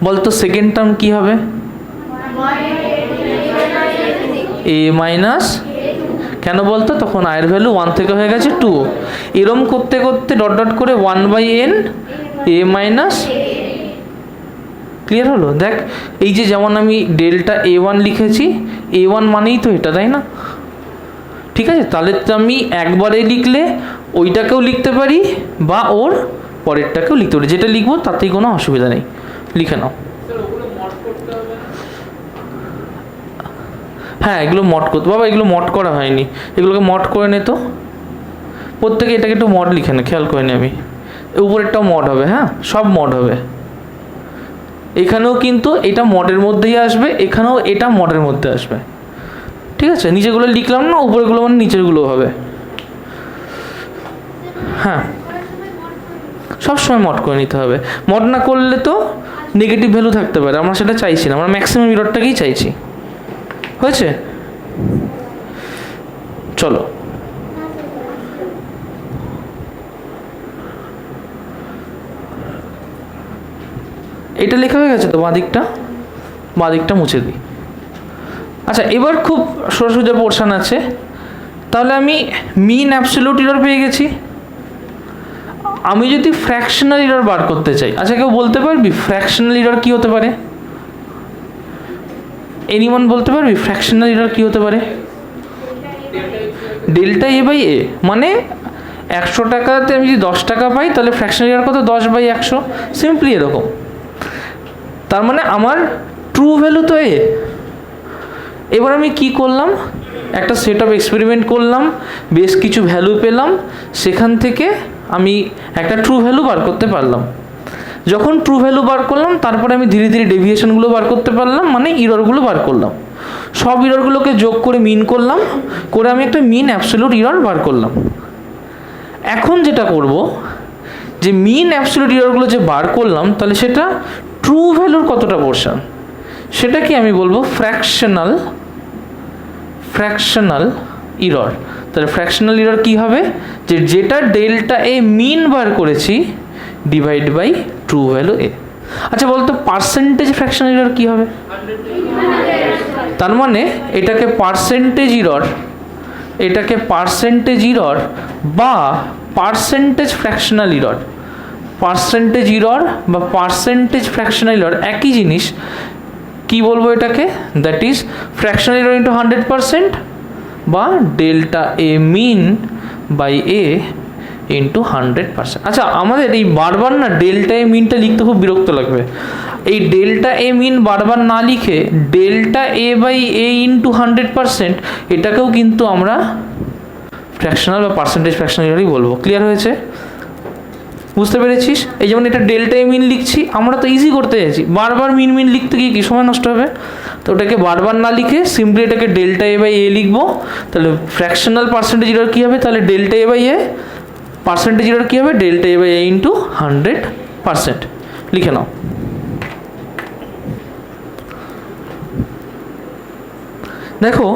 বলতো সেকেন্ড টার্ম কি হবে এ মাইনাস, কেন বলতো তখন আয়ের ভ্যালু 1 থেকে হয়ে গেছে 2, এরম করতে করতে ডট ডট করে 1/n এ মাইনাস। ক্লিয়ার হলো? দেখ এই যে যেমন আমি ডেল্টা a1 লিখেছি, a1 মানেই তো এটা, তাই না? ঠিক আছে, তাহলে তো আমি একবারে লিখলে ওইটাকেও লিখতে পারি বা ওর পরেরটাকেও লিখতে পারি, যেটা লিখবো তাতেই কোনো অসুবিধা নেই, লিখে নাও। হ্যাঁ এগুলো মড করতে, বাবা এগুলো মড করা হয়নি, এগুলোকে মড করে নে তো, প্রত্যেকে এটাকে একটু মড লিখে নে, খেয়াল করে নি আমি, উপরেরটাও মড হবে, হ্যাঁ সব মড হবে, এখানেও কিন্তু এটা মডের মধ্যেই আসবে, এখানেও এটা মডের মধ্যে আসবে, ঠিক আছে? নিচেগুলো লিখলাম না, উপরেগুলো মানে নিচেরগুলো হবে, হ্যাঁ সবসময় মড করে নিতে হবে, মড না করলে তো নেগেটিভ ভ্যালু থাকতে পারে, আমরা সেটা চাইছি না, আমরা ম্যাক্সিমাম এররটাকেই চাইছি। হয়েছে? চলো এটা লেখা হয়ে গেছে তো, বাঁদিকটা মুছে দিই। আচ্ছা এবার খুব সোজা পোর্শন আছে, তাহলে আমি মিন অ্যাবসলিউট এরর পেয়ে গেছি, আমি যদি ফ্র্যাকশনাল এরর বার করতে চাই, আচ্ছা কেউ বলতে পারবি ফ্র্যাকশনাল এরর কি হতে পারে, এনিওয়ান বলতে পারবি ফ্র্যাকশনাল এরর কি হতে পারে? ডেল্টা এ বাই এ, মানে 100 টাকাতে আমি যদি 10 টাকা পাই তাহলে ফ্র্যাকশনাল এরর কত 10/100, সিম্পলি এরকম। তার মানে আমার ট্রু ভ্যালু তো এ, এবার আমি কি করলাম একটা সেট অফ এক্সপেরিমেন্ট করলাম, বেশ কিছু ভ্যালু পেলাম, সেখান থেকে আমি একটা ট্রু ভ্যালু বার করতে পারলাম, যখন ট্রু ভ্যালু বার করলাম তারপরে আমি ধীরে ধীরে ডেভিয়েশনগুলো বার করতে পারলাম, মানে ইররগুলো বার করলাম, সব ইররগুলোকে যোগ করে মিন করলাম, করে আমি একটা মিন অ্যাবসলিউট ইরর বার করলাম। এখন যেটা করব যে মিন অ্যাবসলিউট ইররগুলো যে বার করলাম তাহলে সেটা ট্রু ভ্যালুর কতটা পোর্শন, সেটা কি আমি বলবো ফ্র্যাকশনাল ইরর। তাহলে ফ্র্যাকশনাল ইরর কী হবে, যে যেটা ডেল্টা এ মিন বার করেছি ডিভাইড বাই ট্রু ভ্যালু এ। আচ্ছা বলতো পার্সেন্টেজ ফ্র্যাকশনাল ইরর কী হবে? তার মানে এটাকে পার্সেন্টেজ ইরর, এটাকে পার্সেন্টেজ ইরর বা percentage fractional error, percentage error বা পার্সেন্টেজ ফ্র্যাকশনাল ইরর একই জিনিস। কি বলবো এটাকে? That is fractional error into 100% বা delta A mean by A into 100%। আচ্ছা আমাদের এই বারবার না ডেল্টা এ মিনটা লিখতে খুব বিরক্ত লাগবে। এই ডেল্টা এ মিন বারবার না লিখে delta A by A into 100% এটাকেও কিন্তু আমরা ফ্র্যাকশনাল বা পার্সেন্টেজ ফ্র্যাকশনাল ইররই বলবো। ক্লিয়ার হয়েছে? বুঝতে পেরেছিস? এই যেমন এটা ডেল্টা এ মিন লিখছি, আমরা তো ইজি করতে চাইছি, বারবার মিন মিন লিখতে গিয়ে কি সময় নষ্ট হবে? তো ওটাকে বারবার না লিখে সিম্পলি এটাকে ডেল্টা এ বাই এ লিখবো। তাহলে ফ্র্যাকশনাল পার্সেন্টেজ ইরর কী হবে? তাহলে delta A by A, percentage error কী হবে? Delta A by A into 100%। লিখে নাও। দেখো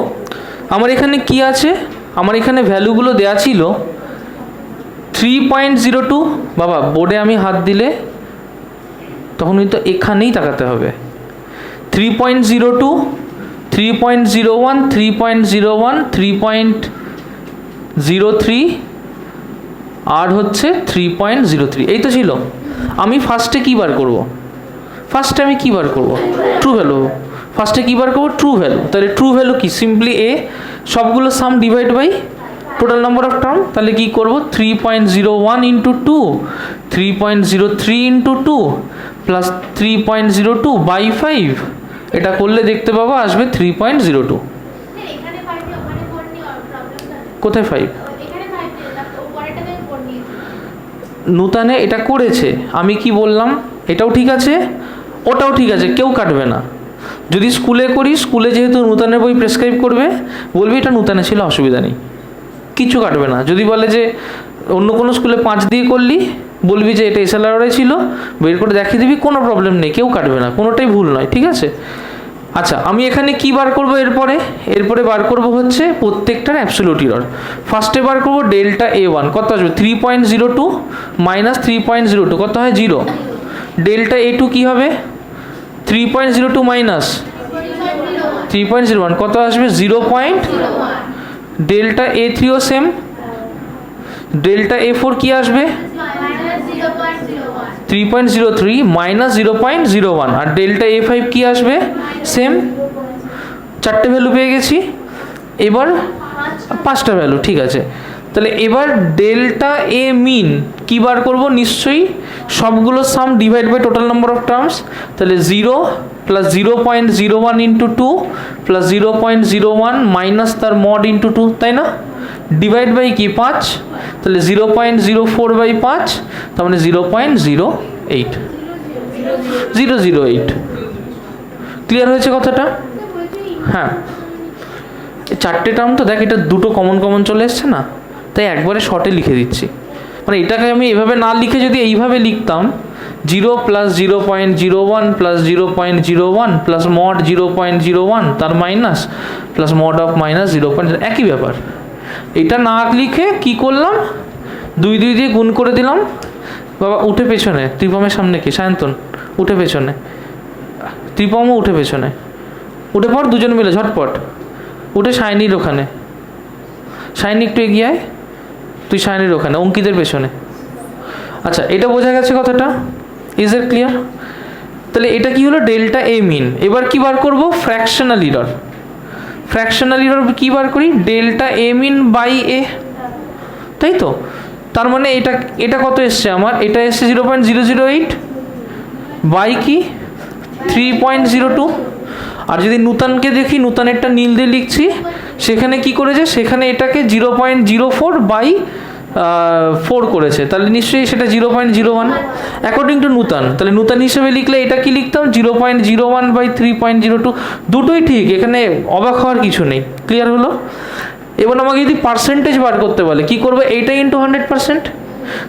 আমার এখানে কি আছে, আমার এখানে ভ্যালুগুলো দেওয়া ছিল 3.02। বাবা বোর্ডে আমি হাত দিলে তখন কিন্তু এখানেই তাকাতে হবে। 3.02, 3.01, 3.01, 3.03 আর হচ্ছে 3.03, এই তো ছিল। আমি ফার্স্টে কী বার করবো? ফার্স্টে আমি কী বার করবো? True value. ফার্স্টে কী বার করবো? True value. তাহলে ট্রু ভ্যালু কি? সিম্পলি এ, সবগুলো sum divide by total number of term. তাহলে কী করবো? 3.01 ইন্টু 2, 3.03 ইন্টু 2 প্লাস 3.02 বাই 5। এটা করলে দেখতে পাবো আসবে 3.02। কোথায় 5? নূতনে এটা করেছে, আমি কি বললাম? এটাও ঠিক আছে, ওটাও ঠিক আছে, কেউ কাটবে না। যদি স্কুলে করি, স্কুলে যেহেতু নূতনের বই প্রেসক্রাইব করবে, বলবি এটা নূতনে ছিল, অসুবিধা নেই, কিছু কাটবে না। যদি বলে যে অন্য কোনো স্কুলে 5 দিয়ে করলি, বলবি যে এটা এসএলআরআই ছিল, বের করে দেখিয়ে দিবি, কোনো প্রবলেম নেই, কেউ কাটবে না, কোনোটাই ভুল নয়, ঠিক আছে? আচ্ছা আমি এখানে কি বার করব? এরপরে বার করব হচ্ছে প্রত্যেকটার অ্যাবসলিউট ইরর। ফার্স্টে বার করব ডেল্টা এ ওয়ান, কত আসবে? 3.02 মাইনাস 3.02 কত হয়? 0। ডেল্টা এ টু কী হবে? 3.02 মাইনাস 3.01 কত আসবে? 0. ডেল্টা এ থ্রিও সেম। ডেল্টা এ ফোর কী আসবে? 3.03 মাইনাস 0.01। আর ডেল্টা এ ফাইভ কী আসবে? সেম। 4টে ভ্যালু পেয়ে গেছি। এবার 5টা ভ্যালু, ঠিক আছে। তাহলে এবার ডেল্টা এ মিন কী বার করবো? নিশ্চয়ই সবগুলো sum divide by total number of terms. তাহলে 0 প্লাস 0.01 ইন্টু 2 প্লাস 0.01 মাইনাস তার মড ইন্টু 2, তাই না? ডিভাইড বাই কি? 5। তাহলে 0.04 বাই 5, তার মানে 0.08, 008। ক্লিয়ার হয়েছে কথাটা? হ্যাঁ, 4টে টার্ম তো দেখ, এটা দুটো কমন চলে এসছে না, তাই একবারে শর্টে লিখে দিচ্ছি। মানে এটাকে আমি এভাবে না লিখে যদি এইভাবে লিখতাম, 0 প্লাস 0.01 প্লাস 0.01 প্লাস মড 0.01 তার minus plus mod of minus 0. একই ব্যাপার। এটা না লিখে কি করলাম? 2 দিয়ে গুণ করে দিলাম। বাবা উঠে পেছনে, ত্রিপমের সামনে কি? সায়ন্তন উঠে পেছনে, ত্রিপমও উঠে পেছনে, উঠে পর দুজন মিলে ঝটপট উঠে শাইনির ওখানে। শাইনি একটু এগিয়ে আয়, তুই শাইনির ওখানে, অঙ্কিতের পেছনে। আচ্ছা এটা বোঝা গেছে কথাটা? Is it clear? তাহলে এটা কি হলো? ডেল্টা এ মিন। এবার কি বার করব? Fractional error. ফ্র্যাকশনাল ইরর কী বার করি? ডেল্টা এ মিন বাই এ, তাই তো? তার মানে এটা কত এসছে আমার? এটা এসছে 0.008 বাই কি? 3.02। আর যদি নূতনকে দেখি, নূতনেরটা নীল দিয়ে লিখছি, সেখানে কি করেছে? সেখানে এটাকে 0.04 বাই 4 করেছে, তাহলে নিশ্চয়ই সেটা 0.01 অ্যাকর্ডিং টু নূতন। তাহলে নূতন হিসেবে লিখলে এটা কি লিখতাম? 0.01 বাই 3.02। দুটোই ঠিক, এখানে অবাক হওয়ার কিছু নেই। ক্লিয়ার হলো? এবার আমাকে যদি পার্সেন্টেজ বার করতে বলে, কি করবো? এইটা ইন্টু 100%।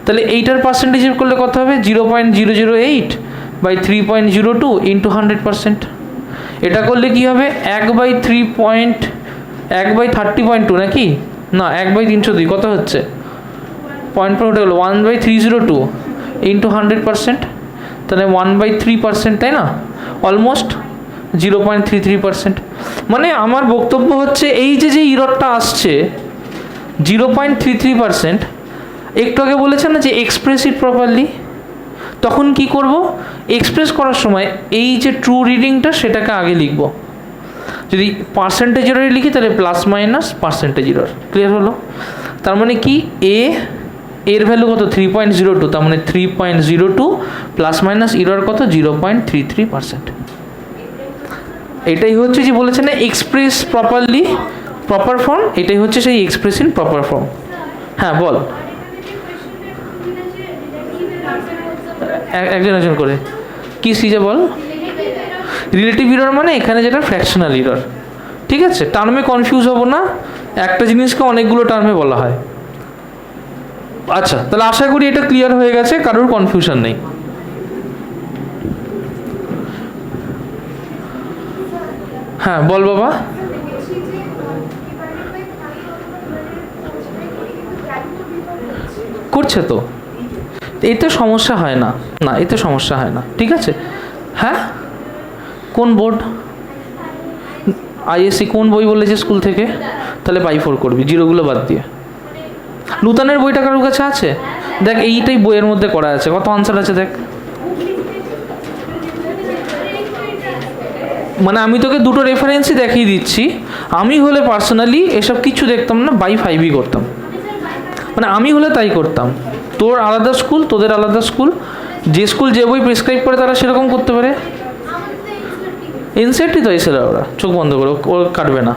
তাহলে এইটার পার্সেন্টেজ করলে কত হবে? 0.008 বাই 3.02 ইন্টু 100%। এটা করলে কি হবে? 1/3 1/30.2 নাকি, না 1/302, কত হচ্ছে 0.5 গেল, 1/302 ইন্টু 100%, তাহলে 1/3%, তাই না, অলমোস্ট 0.33%। মানে আমার বক্তব্য হচ্ছে এই যে ইররটা আসছে 0.33%, একটু আগে বলেছেন না যে এক্সপ্রেস ইট প্রপারলি, তখন কি করব, এক্সপ্রেস করার সময় এই যে ট্রু রিডিংটা সেটাকে আগে লিখব। যদি পার্সেন্টেজ এররে লিখি তাহলে plus minus percentage error, clear হলো। তার মানে কি এর ভ্যালু কত 3.02, তার মানে 3.02 প্লাস মাইনাস এরর কত 0.33%। এটাই হচ্ছে যে বলেছে না এক্সপ্রেস প্রপারলি, প্রপার ফর্ম, এটাই হচ্ছে সেই এক্সপ্রেস ইন প্রপার ফর্ম। হ্যাঁ বল, একজন করে কি সিজে বল। রিলেটিভ এরর মানে এখানে যেটা ফ্র্যাকশনাল এরর, ঠিক আছে, টার্মে কনফিউজ হব না, একটা জিনিসকে অনেকগুলো টার্মে বলা হয়। আচ্ছা, তাহলে আশা করি এটা ক্লিয়ার হয়ে গেছে, কারোর কনফিউশন নেই। হ্যাঁ বল বাবা। করছে তো, এতে সমস্যা হয় না, না এতে সমস্যা হয় না, ঠিক আছে। হ্যাঁ কোন বোর্ড, আইএসসি কোন বই বলেছে স্কুল থেকে, তাহলে বাই 4 করবি, জিরোগুলো বাদ দিয়ে। নূতনের বইটা কারোর কাছে আছে, দেখ এইটাই বইয়ের মধ্যে করা আছে, কত আনসার আছে দেখ। মানে আমি তোকে দুটো রেফারেন্সই দেখিয়ে দিচ্ছি, আমি হলে পার্সোনালি এসব কিছু দেখতাম না, বাই 5ই করতাম, মানে আমি হলে তাই করতাম। তোর আলাদা স্কুল, তোদের আলাদা স্কুল, যে স্কুল যে বই প্রেসক্রাইব করে তারা সেরকম করতে পারে। এনসিআরটি তো এসে ওরা চোখ বন্ধ করে, ও কাটবে না,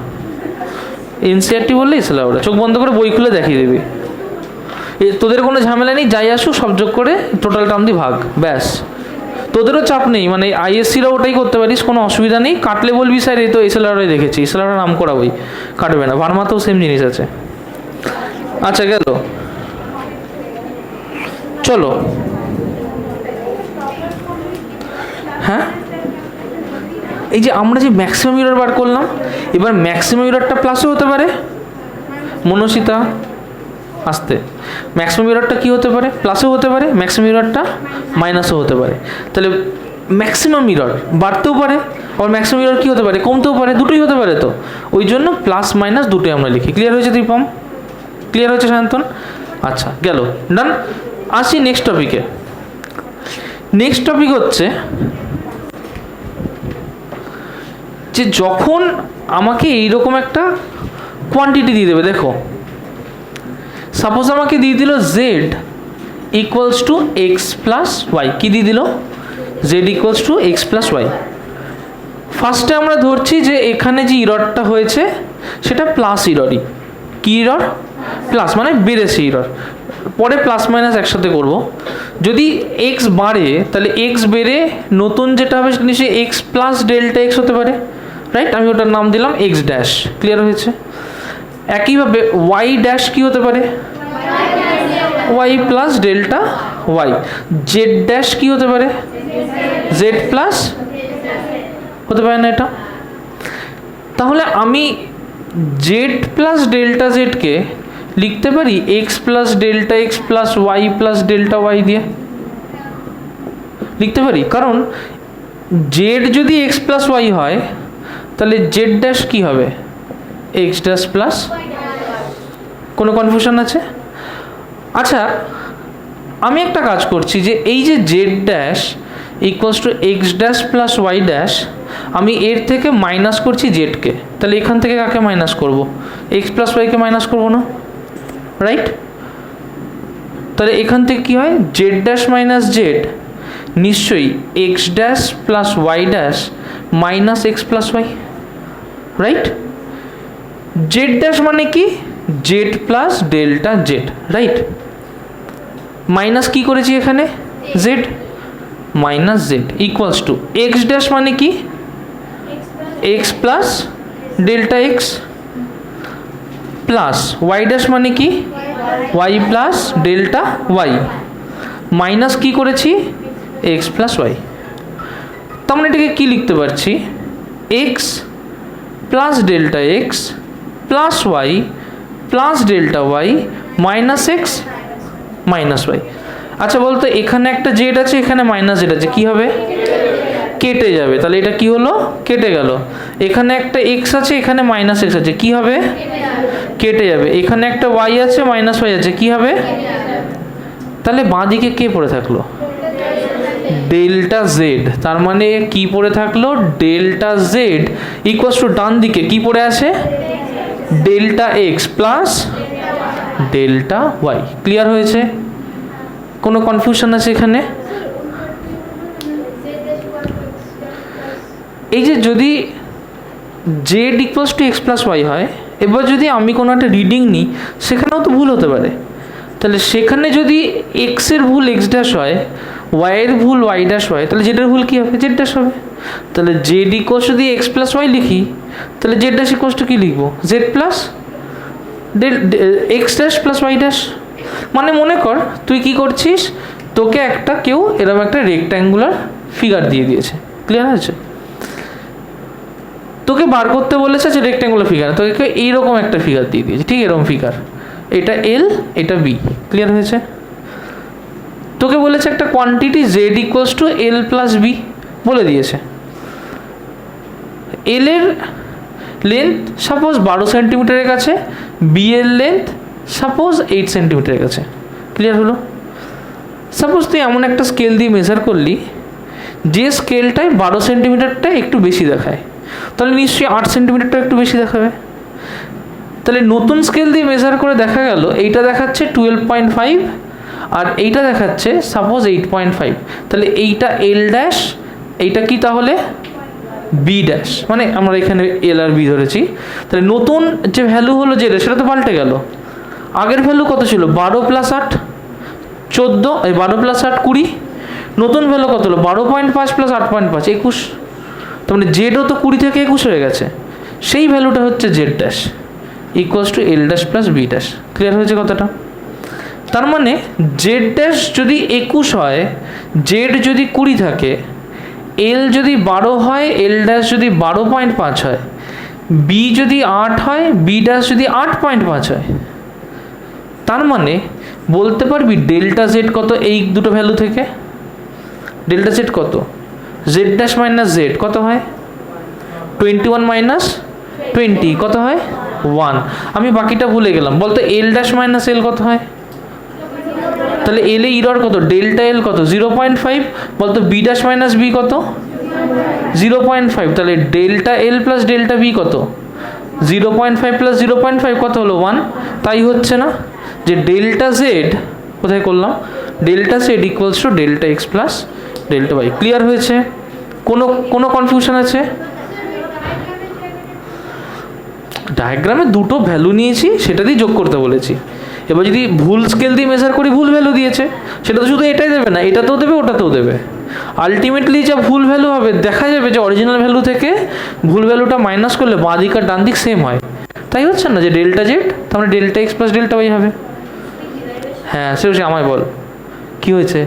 এনসিআরটি বললে এসে ওরা চোখ বন্ধ করে বই খুলে দেখিয়ে দিবি, তোদের কোনো ঝামেলা নেই, যাই আসুক সব যোগ করে টোটাল টার্ম দিয়ে ভাগ, ব্যাস, তোদেরও চাপ নেই। মানে আইএসসিরা ওটাই করতে পারিস, কোনো অসুবিধা নেই, কাটলে বলবি স্যার এই তো এসএলআরআই দেখেছি, এসএলআরআই নাম করা বই, কাটবে না। ভার্মাতেও সেম জিনিস আছে। আচ্ছা গেল, চলো। হ্যাঁ এই যে আমরা যে ম্যাক্সিমাম এরর বার করলাম, এবার ম্যাক্সিমাম এররটা প্লাসও হতে পারে, মনসিতা আসতে, ম্যাক্সিমাম এররটা কি হতে পারে, প্লাসও হতে পারে, ম্যাক্সিমাম এররটা মাইনাসও হতে পারে। তাহলে ম্যাক্সিমাম এরর বাড়তেও পারে, আর ম্যাক্সিমাম এরর কি হতে পারে, কমতেও পারে, দুটোই হতে পারে। তো ওই জন্য প্লাস মাইনাস দুটোই আমরা লিখি। ক্লিয়ার হয়েছে দীপম, ক্লিয়ার হয়েছে সায়ন্তন? আচ্ছা গেল, ডান। আসি নেক্সট টপিকে। নেক্সট টপিক হচ্ছে যে যখন আমাকে এইরকম একটা কোয়ান্টিটি দিয়ে দেবে, দেখো সাপোজ আমাকে দিয়ে দিল Z equals to x plus Y, কী দিয়ে দিল, Z equals to x plus Y. ফার্স্টে আমরা ধরছি যে এখানে যে ইররটা হয়েছে সেটা প্লাস ইররই। কী ইরর, প্লাস মানে বেড়েছে ইরর, পরে প্লাস মাইনাস একসাথে করব। যদি এক্স বাড়ে তাহলে এক্স বেড়ে নতুন যেটা হবে সেটা নিশ্চয়ই এক্স প্লাস ডেল্টা এক্স হতে পারে, রাইট, আমি ওটার নাম দিলাম এক্স ড্যাশ। ক্লিয়ার হয়েছে? একইভাবে ওয়াই ড্যাশ কী হতে পারে, Y plus delta Y. Z dash কী হতে পারে, জেড প্লাস, হতে পারে না এটা? তাহলে আমি জেড প্লাস ডেল্টা জেডকে লিখতে পারি X plus delta X plus Y plus delta Y দিয়ে লিখতে পারি, কারণ জেড যদি এক্স প্লাস ওয়াই হয় তাহলে জেড ড্যাশ কী হবে, এক্স ড্যাশ প্লাস। কোনো কনফিউশন আছে? আচ্ছা আমি একটা কাজ করছি যে এই যে Z dash equals to X dash plus Y dash, আমি এর থেকে মাইনাস করছি জেডকে, তাহলে এখান থেকে কাকে মাইনাস করব, এক্স প্লাস ওয়াইকে মাইনাস করবো না, রাইট? তাহলে এখান থেকে কী হয়, জেড ড্যাশ মাইনাস জেড নিশ্চয়ই X dash plus Y dash minus X plus Y, right? Z dash মানে কি, Z plus delta Z, right? Minus কি করেছি এখানে, Z, minus Z equals to X dash মানে কি, X plus delta X plus Y dash মানে কি, Y plus delta Y, minus কি করেছি, এক্স প্লাস ওয়াই। তার মানে এটাকে কী লিখতে পারছি, X plus delta X plus Y plus delta Y minus X minus Y. আচ্ছা বলতো এখানে একটা জেড আছে, এখানে মাইনাস জেড আছে, কি হবে? কেটে যাবে। তাহলে এটা কি হলো? কেটে গেল। এখানে একটা এক্স আছে, এখানে মাইনাস এক্স আছে, কি হবে? কেটে যাবে। এখানে একটা ওয়াই আছে, মাইনাস ওয়াই আছে, কি হবে? তাহলে বাঁ দিকে কে পড়ে থাকলো? Delta Z. তার মানে কি পড়ে থাকলো? ডেল্টা জেড ইকুয়ালস টু ডান দিকে কি পড়ে আছে? Delta X plus delta Y. Clear হয়েছে? কোনো কনফিউশন আছে এখানে? এই যে যদি Z equals to x plus Y হয়, এবার যদি আমি কোনো একটা রিডিং নিই সেখানেও তো ভুল হতে পারে। তাহলে সেখানে যদি এক্সের ভুল এক্স ড্যাশ হয়, ওয়াইয়ের ভুল ওয়াই ড্যাশ হয়, তাহলে জেডের ভুল কী হবে? জেড ড্যাশ হবে। তাহলে জেড ইকুয়ালস টু যদি এক্স প্লাস ওয়াই লিখি, তাহলে জেড ড্যাশ ইকুয়ালস টু কী লিখবো? Z plus X dash plus Y dash. মানে মনে কর তুই কি করছিস, তোকে একটা কেউ এরকম একটা রেক্ট্যাঙ্গুলার ফিগার দিয়ে দিয়েছে। ক্লিয়ার হয়েছে? তোকে বার করতে বলেছে যে রেক্ট্যাঙ্গুলার ফিগার, তোকে কেউ এইরকম একটা ফিগার দিয়ে দিয়েছে, ঠিক এরকম ফিগার, এটা এল এটা বি। ক্লিয়ার হয়েছে? তোকে বলেছে একটা quantity Z equals to L plus B বলে দিয়েছে। এল এর লেন্থ সাপোজ 12 সেন্টিমিটারের কাছে, বি এর লেন্থ সাপোজ 8 সেন্টিমিটারের কাছে। ক্লিয়ার হলো? সাপোজ তুই এমন একটা স্কেল দিয়ে মেজার করলি যে স্কেলটায় 12 সেন্টিমিটারটা একটু বেশি দেখায়, তাহলে নিশ্চয়ই 8 সেন্টিমিটারটা একটু বেশি দেখাবে। তাহলে নতুন স্কেল দিয়ে মেজার করে দেখা গেল এইটা দেখাচ্ছে 12.5 আর এইটা দেখাচ্ছে সাপোজ 8.5। তাহলে এইটা এল ড্যাশ, এইটা কি তাহলে বি ড্যাশ, মানে আমরা এখানে এল আর বি ধরেছি। তাহলে নতুন যে ভ্যালু হলো যে সেটা তো পাল্টে গেল। আগের ভ্যালু কত ছিল? 12 প্লাস 8 14, এই 12 প্লাস 8 20। নতুন ভ্যালু কত হলো? 12.5 প্লাস 8.5 21। তার মানে জেডও তো 20 থেকে 21 হয়ে গেছে। সেই ভ্যালুটা হচ্ছে Z dash equals to L dash plus B dash. Clear হয়েছে কথাটা? তার মানে জেড ড্যাশ যদি 21 হয়, জেড যদি 20 থাকে, এল যদি 12 হয়, এল ড্যাশ যদি 12.5 হয়, বি যদি 8 হয়, বি ড্যাশ যদি 8.5 হয়, তার মানে বলতে পারবি ডেল্টা জেড কত এই দুটো ভ্যালু থেকে? ডেল্টা জেড কত? জেড ড্যাশ মাইনাস জেড কত হয়? 21 মাইনাস 20 কত হয়? 1। আমি বাকিটা ভুলে গেলাম। বলতো এল ড্যাশ মাইনাস এল কত হয়? তাহলে এল এ ইরর কত? ডেল্টা এল কত? 0.5। বলতো বি ড্যাশ মাইনাস বি কত? 0.5। তাহলে delta L plus delta B কত? 0.5 প্লাস 0.5 কত হলো? 1। তাই হচ্ছে না যে ডেল্টা জেড কোথায় করলাম? Delta Z equals to delta X plus delta Y. Clear হয়েছে? কোনো কনফিউশন আছে? ডায়াগ্রামে দুটো ভ্যালু নিয়েছি, সেটা দিয়ে যোগ করতে বলেছি। এবার যদি ভুল স্কেল দিয়ে মেজার করি, ভুল ভ্যালু দিয়েছে, সেটা তো শুধু এটাই দেবে না, এটাতেও দেবে ওটাতেও দেবে। আলটিমেটলি যা ভুল ভ্যালু হবে দেখা যাবে যে অরিজিনাল ভ্যালু থেকে ভুল ভ্যালুটা মাইনাস করলে বাঁ দিক আর ডান দিক সেম হয়। তাই হচ্ছে না যে ডেল্টা জেড তার মানে delta X plus delta Y হবে। হ্যাঁ সে আমায় বল কি হয়েছে?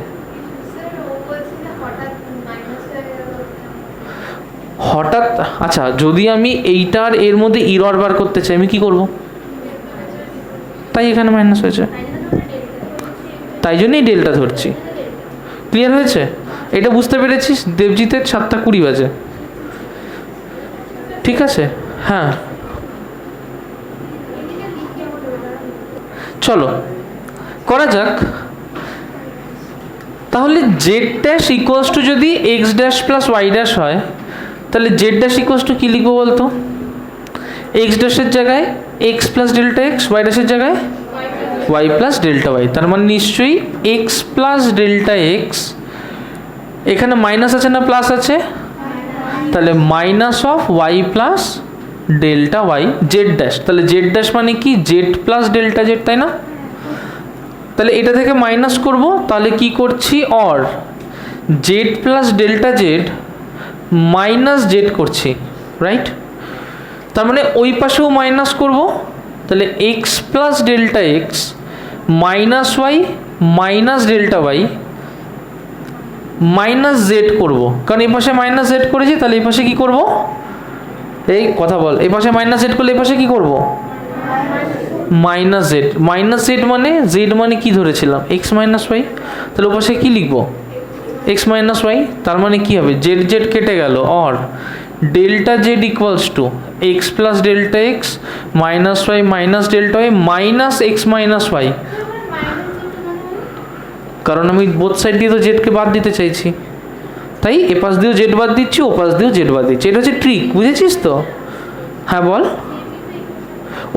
হঠাৎ? আচ্ছা যদি আমি এইটার এর মধ্যে ইরর বার করতে চাই আমি কি করব? তাই এখানে মাইনাস হয়েছে, তাই জন্যই ডেল্টা ধরছি। ক্লিয়ার হয়েছে? এটা বুঝতে পেরেছিস? দেবজিতের 7:20 বাজে। ঠিক আছে? হ্যাঁ চলো করা যাক। তাহলে জেড ড্যাশ ইকুয়ালস টু যদি X dash plus Y dash হয়, তাহলে জেড ড্যাশ ইকুয়ালস টু কী লিখবো বলতো? এক্স ড্যাশের জায়গায় X plus delta X, Y ড্যাশের জায়গায় ওয়াই প্লাস ডেল্টা ওয়াই। তার মানে নিশ্চয়ই এক্স প্লাস ডেল্টা এক্স, এখানে মাইনাস আছে না প্লাস আছে? তাহলে minus of Y plus delta Y Z dash. তাহলে জেড ড্যাশ মানে কি? জেড প্লাস ডেল্টা জেড, তাই না? তাহলে এটা থেকে মাইনাস করব, তাহলে কি করছি? Or Z plus delta Z minus Z করছি, রাইট? তার মানে ওই পাশেও মাইনাস করব, তাহলে X plus delta X minus Y minus delta Y minus Z করবো, কারণ এই পাশে মাইনাস জেড করেছি, তাহলে এই পাশে কী করবো? এই কথা বল, এই পাশে মাইনাস জেড করলে এই পাশে কী করবো? মাইনাস জেড মানে কি ধরেছিলাম এক্স মাইনাস ওয়াই, তাহলে ওপাশে কি লিখবো এক্স মাইনাস ওয়াই, তার মানে কি হবে জেড কেটে গেল, or delta Z equals to x plus delta X minus Y minus delta Y minus X minus Y, কারণ আমি বোথ সাইড দিয়ে তো জেডকে বাদ দিতে চাইছি, তাই এ পাশ দিয়েও জেড বাদ দিচ্ছি, ও পাশ দিয়েও জেড বাদ দিচ্ছি, এটা হচ্ছে ট্রিক, বুঝেছিস তো? হ্যাঁ বল।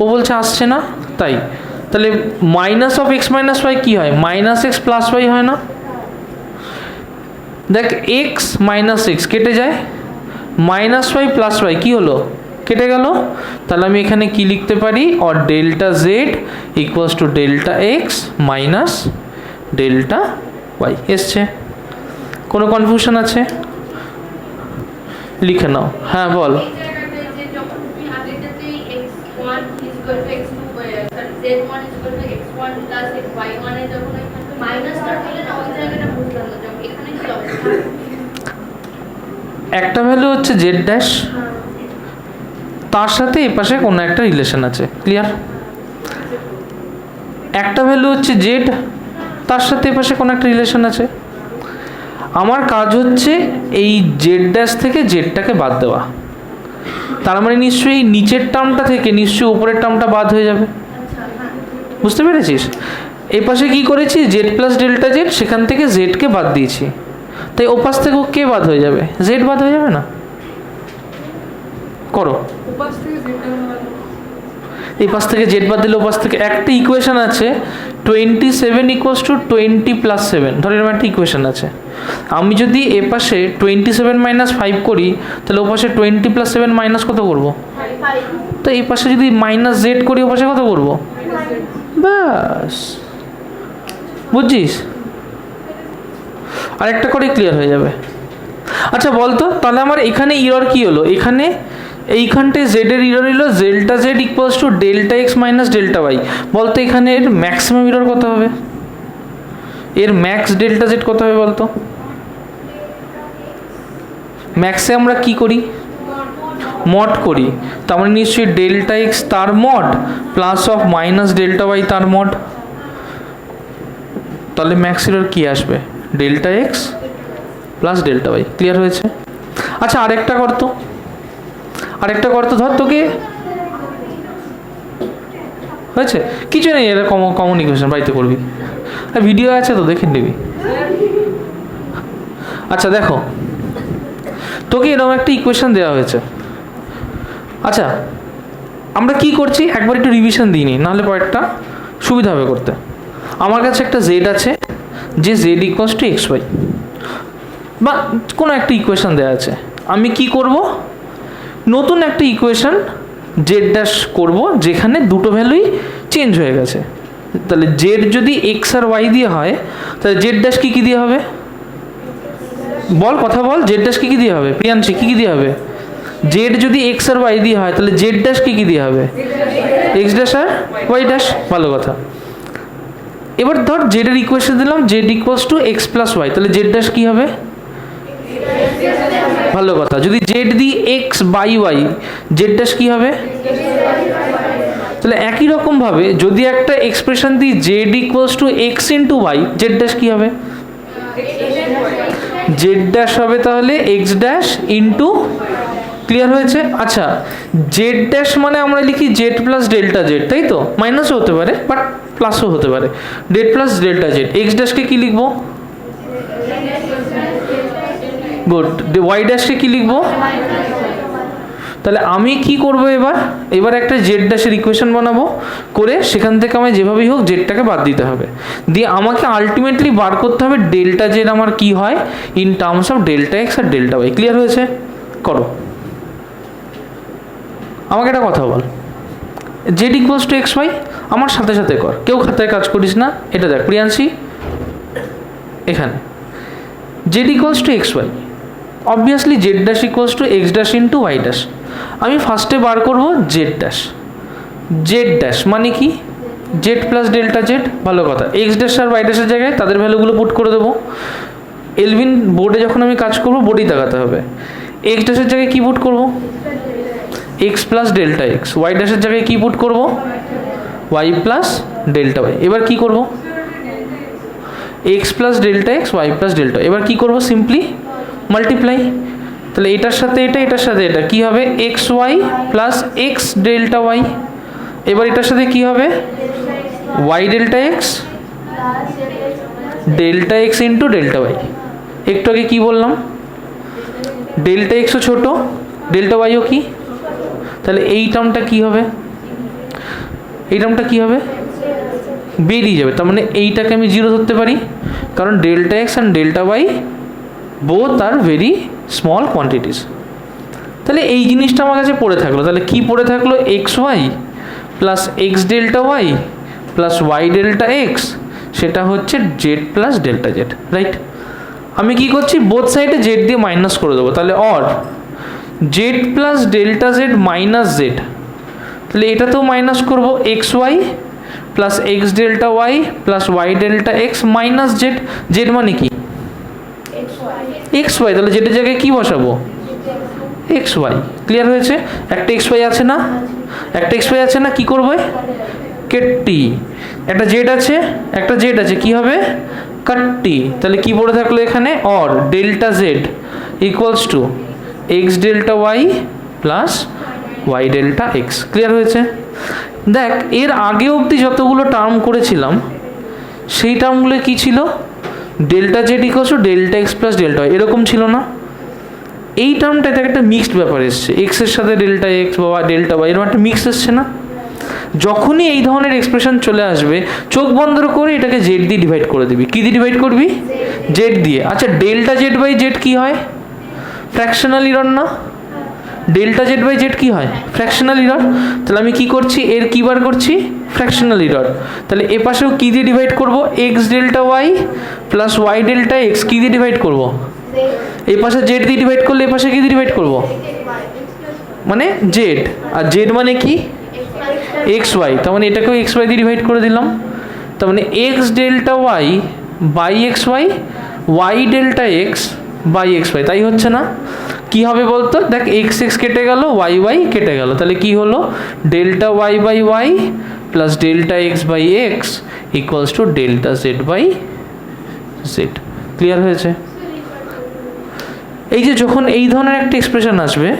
ও বলছে আসছে না, তাই তাহলে minus of X minus Y কী হয়, মাইনাস এক্স প্লাস ওয়াই হয় না? দেখ এক্স মাইনাস এক্স কেটে যায়, মাইনাস ওয়াই প্লাস ওয়াই কী হলো, কেটে গেল, তাহলে আমি এখানে কি লিখতে পারি, or delta Z equals to delta X minus delta Y. এসছে? কোনো কনফিউশন আছে? লিখে নাও। হ্যাঁ বল। একটা ভ্যালু হচ্ছে জেড ড্যাশ, তার সাথে এ পাশে কোনো একটা রিলেশন আছে, ক্লিয়ার? একটা ভ্যালু হচ্ছে জেড, তার সাথে এ পাশে কোনো একটা রিলেশন আছে। আমার কাজ হচ্ছে এই জেড ড্যাশ থেকে জেডটাকে বাদ দেওয়া, তার মানে নিশ্চয়ই নিচের টার্মটা থেকে নিশ্চয়ই উপরের টার্মটা বাদ হয়ে যাবে, বুঝতে পেরেছিস? এই পাশে কি করেছি, জেড প্লাস ডেল্টা জেড, সেখান থেকে জেডকে বাদ দিয়েছি, তাই ও পাশ থেকেও কে বাদ হয়ে যাবে, জেড বাদ হয়ে যাবে না? করো। এই পাশ থেকে জেড বাদ দিলে ও পাশ থেকে একটা ইকুয়েশন আছে 27 ইকুয়ালস টু 20 প্লাস 7, ধর এরকম একটা ইকুয়েশন আছে। আমি যদি এ পাশে 27 মাইনাস 5 করি, তাহলে ও পাশে 20 প্লাস 7 মাইনাস কত করবো, তো এই পাশে যদি মাইনাস জেড করি ও পাশে কত করবো, ব্যাস, বুঝছিস? আর একটা করে ক্লিয়ার হয়ে যাবে। আচ্ছা বলতো তাহলে আমার এখানে ইরর কি হলো, এখানে এইখানটায় জেড এর ইরর হলো delta Z equals to delta X minus delta Y, বলতো এখানে এর ম্যাক্সিমাম ইরর কত হবে, এর ম্যাক্স ডেল্টা জেড কত হবে বলতো? ম্যাক্সে আমরা কি করি, মড করি, তার মানে নিশ্চয়ই ডেল্টা এক্স তার mod plus of minus delta Y তার মড, তাহলে ম্যাক্স ইরর কি আসবে, delta X plus delta Y. Clear হয়েছে? আচ্ছা আরেকটা করতো ধর তোকে হয়েছে, কিছু নেই, এটা কমিউনিকেশন বাড়িতে করবি, আর ভিডিও আছে তো দেখে নিবি। আচ্ছা দেখো তোকে এরকম একটা ইকুয়েশন দেওয়া হয়েছে, আচ্ছা আমরা কি করছি একবার একটু রিভিশন দিইনি, নাহলে পরেরটা সুবিধা হবে করতে। আমার কাছে একটা জেড আছে, যে Z equals to x Y, বা কোনো একটা ইকুয়েশন দেওয়া আছে, আমি কি করব, নতুন একটা ইকুয়েশন জেড ড্যাশ করব যেখানে দুটো ভ্যালুই চেঞ্জ হয়ে গেছে। তাহলে জেড যদি এক্স আর ওয়াই দিয়ে হয়, তাহলে জেড ড্যাশ কী কী দিয়ে হবে, বল কথা বল, জেড ড্যাশ কী কী দিয়ে হবে, প্রিয়াংশী কী কী দিয়ে হবে? জেড যদি এক্স আর ওয়াই দিয়ে হয় তাহলে জেড ড্যাশ কী কী দিয়ে হবে, এক্স ড্যাশ আর ওয়াই ড্যাশ, ভালো কথা। এবার ধর জেডের ইকুয়েশন দিলাম z equals to x plus y, তাহলে জেড ড্যাশ কী হবে, ভালো কথা। যদি জেড দিই x by y, Z dash কী হবে, তাহলে একই রকমভাবে যদি একটা এক্সপ্রেশন দিই z equals to x into y, Z dash কী হবে, জেড ড্যাশ হবে তাহলে এক্স ড্যাশ ইন্টু, ক্লিয়ার হয়েছে? আচ্ছা জেড ড্যাশ মানে আমরা লিখি জেড প্লাস ডেল্টা জেড, তাই তো, মাইনাসও হতে পারে বাট প্লাসও হতে পারে, z plus delta z. X ড্যাশকে কী লিখবো, গুড। ওয়াই ড্যাশকে কী লিখবো, তাহলে আমি কি করব, এবার একটা জেড ড্যাশের ইকুয়েশন বানাবো, করে সেখান থেকে আমায় যেভাবেই হোক জেডটাকে বাদ দিতে হবে, দিয়ে আমাকে আলটিমেটলি বার করতে হবে ডেল্টা জেড আমার কি হয় in terms of delta x আর ডেল্টা ওয়াই। ক্লিয়ার হয়েছে? করো। আমাকে একটা কথা বল, z equals to x y আমার সাথে সাথে কর, কেউ খাতায় কাজ করিস না, এটা দেখ প্রিয়াংশী, এখানে Z equals to x Y, obviously Z dash equals to X dash into Y dash. আমি ফার্স্টে বার করব জেড ড্যাশ মানে কি, জেড প্লাস ডেল্টা জেড, ভালো কথা। এক্স ড্যাশ আর ওয়াই ড্যাশের জায়গায় তাদের ভ্যালুগুলো পুট করে দেবো। এলভিন বোর্ডে যখন আমি কাজ করবো বোর্ডেই তাকাতে হবে। এক্স ড্যাশের জায়গায় কী পুট করবো, X plus delta X, Y ড্যাশের জায়গায় কী পুট করবো, ওয়াই প্লাস ডেল্টা ওয়াই। এবার কি করব, X plus delta X Y plus delta, এবার কি করব সিম্পলি মাল্টিপ্লাই। তাহলে এটার সাথে এটা, এটার সাথে এটা, কি হবে X Y plus X delta Y. এবার এটার সাথে কি হবে Y delta X delta X into delta Y. একটু আগে কী বললাম, ডেল্টা এক্সও ছোটো, ডেল্টা ওয়াইও কি, তাহলে এই টার্মটা কী হবে, এই টার্মটা কী হবে বেরিয়ে যাবে। তার মানে এইটাকে আমি জিরো ধরতে পারি, কারণ delta X and delta Y both are very small quantities. তাহলে এই জিনিসটা আমার কাছে পড়ে থাকলো। তাহলে কি পড়ে থাকলো, X Y plus X delta Y plus Y delta X, সেটা হচ্ছে Z plus delta Z, right. আমি কি করছি, বোথ সাইডে জেড দিয়ে মাইনাস করে দেবো। তাহলে or Z plus delta Z minus Z, তাহলে এটাতেও মাইনাস করবো X Y plus X delta Y plus Y delta X minus Z. Z মানে কি এক্স ওয়াই, তাহলে জেডের জায়গায় কি বসাবো এক্স ওয়াই। ক্লিয়ার হয়েছে, একটা এক্স ওয়াই আছে না, একটা এক্স ওয়াই আছে না, কি করবো কেটটি, একটা জেড আছে, একটা জেড আছে, কি হবে কাটটি। তাহলে কি পড়ে থাকলো এখানে, or delta Z equals to X delta Y plus Y delta X. Clear হয়েছে। দেখ এর আগে অবধি যতগুলো টার্ম করেছিলাম সেই টার্মগুলো কি ছিল, delta Z equals to delta X plus delta Y, এরকম ছিল না। এই টার্মটা এটা একটা মিক্সড ব্যাপার এসছে, এক্সের সাথে ডেল্টা এক্স বা ডেল্টা ওয়াই এরকম একটা মিক্স এসছে না। যখনই এই ধরনের এক্সপ্রেশন চলে আসবে চোখ বন্ধ করে এটাকে জেড দিয়ে ডিভাইড করে দিবি। কী দিয়ে ডিভাইড করবি, জেড দিয়ে। আচ্ছা ডেল্টা জেড বাই জেড কী হয়, ফ্র্যাকশনাল ইরর না, ডেল্টা জেড বাই জেড কী হয় ফ্র্যাকশনাল ইরর। তাহলে আমি কি করছি, এর কী বার করছি ফ্র্যাকশনাল ইরর। তাহলে এ পাশেও কী দিয়ে ডিভাইড করব, x delta Y plus Y delta x, কী দিয়ে ডিভাইড করব, এই পাশে জেড দিয়ে ডিভাইড করলে এ পাশে কী দিয়ে ডিভাইড করব, মানে জেড। আর জেড মানে কি এক্স ওয়াই, তার মানে এটাকেও এক্স ওয়াই দিয়ে ডিভাইড করে দিলাম। তার মানে X delta Y by X Y, Y delta X by X Y, তাই হচ্ছে না। কি হবে বলতো, দেখ এক্স এক্স কেটে গেল, ওয়াই ওয়াই কেটে গেল, তাহলে কি হলো delta Y by Y plus delta X by X equals to delta Z by Z. Clear হয়েছে। এই যে যখন এই ধরনের একটা এক্সপ্রেশন আসবে,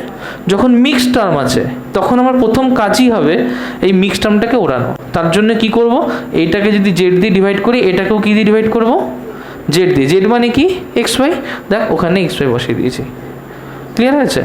যখন মিক্সড টার্ম আছে, তখন আমার প্রথম কাজই হবে এই মিক্সড টার্মটাকে ওড়ানো। তার জন্য কি করব, এইটাকে যদি জেড দিয়ে ডিভাইড করি, এটাকেও কি দিয়ে ডিভাইড করব, জেড দিয়ে। জেড মানে কি এক্স ওয়াই, দেখ ওখানে এক্স ওয়াই বসিয়ে দিয়েছি। ক্লিয়ার হয়েছে।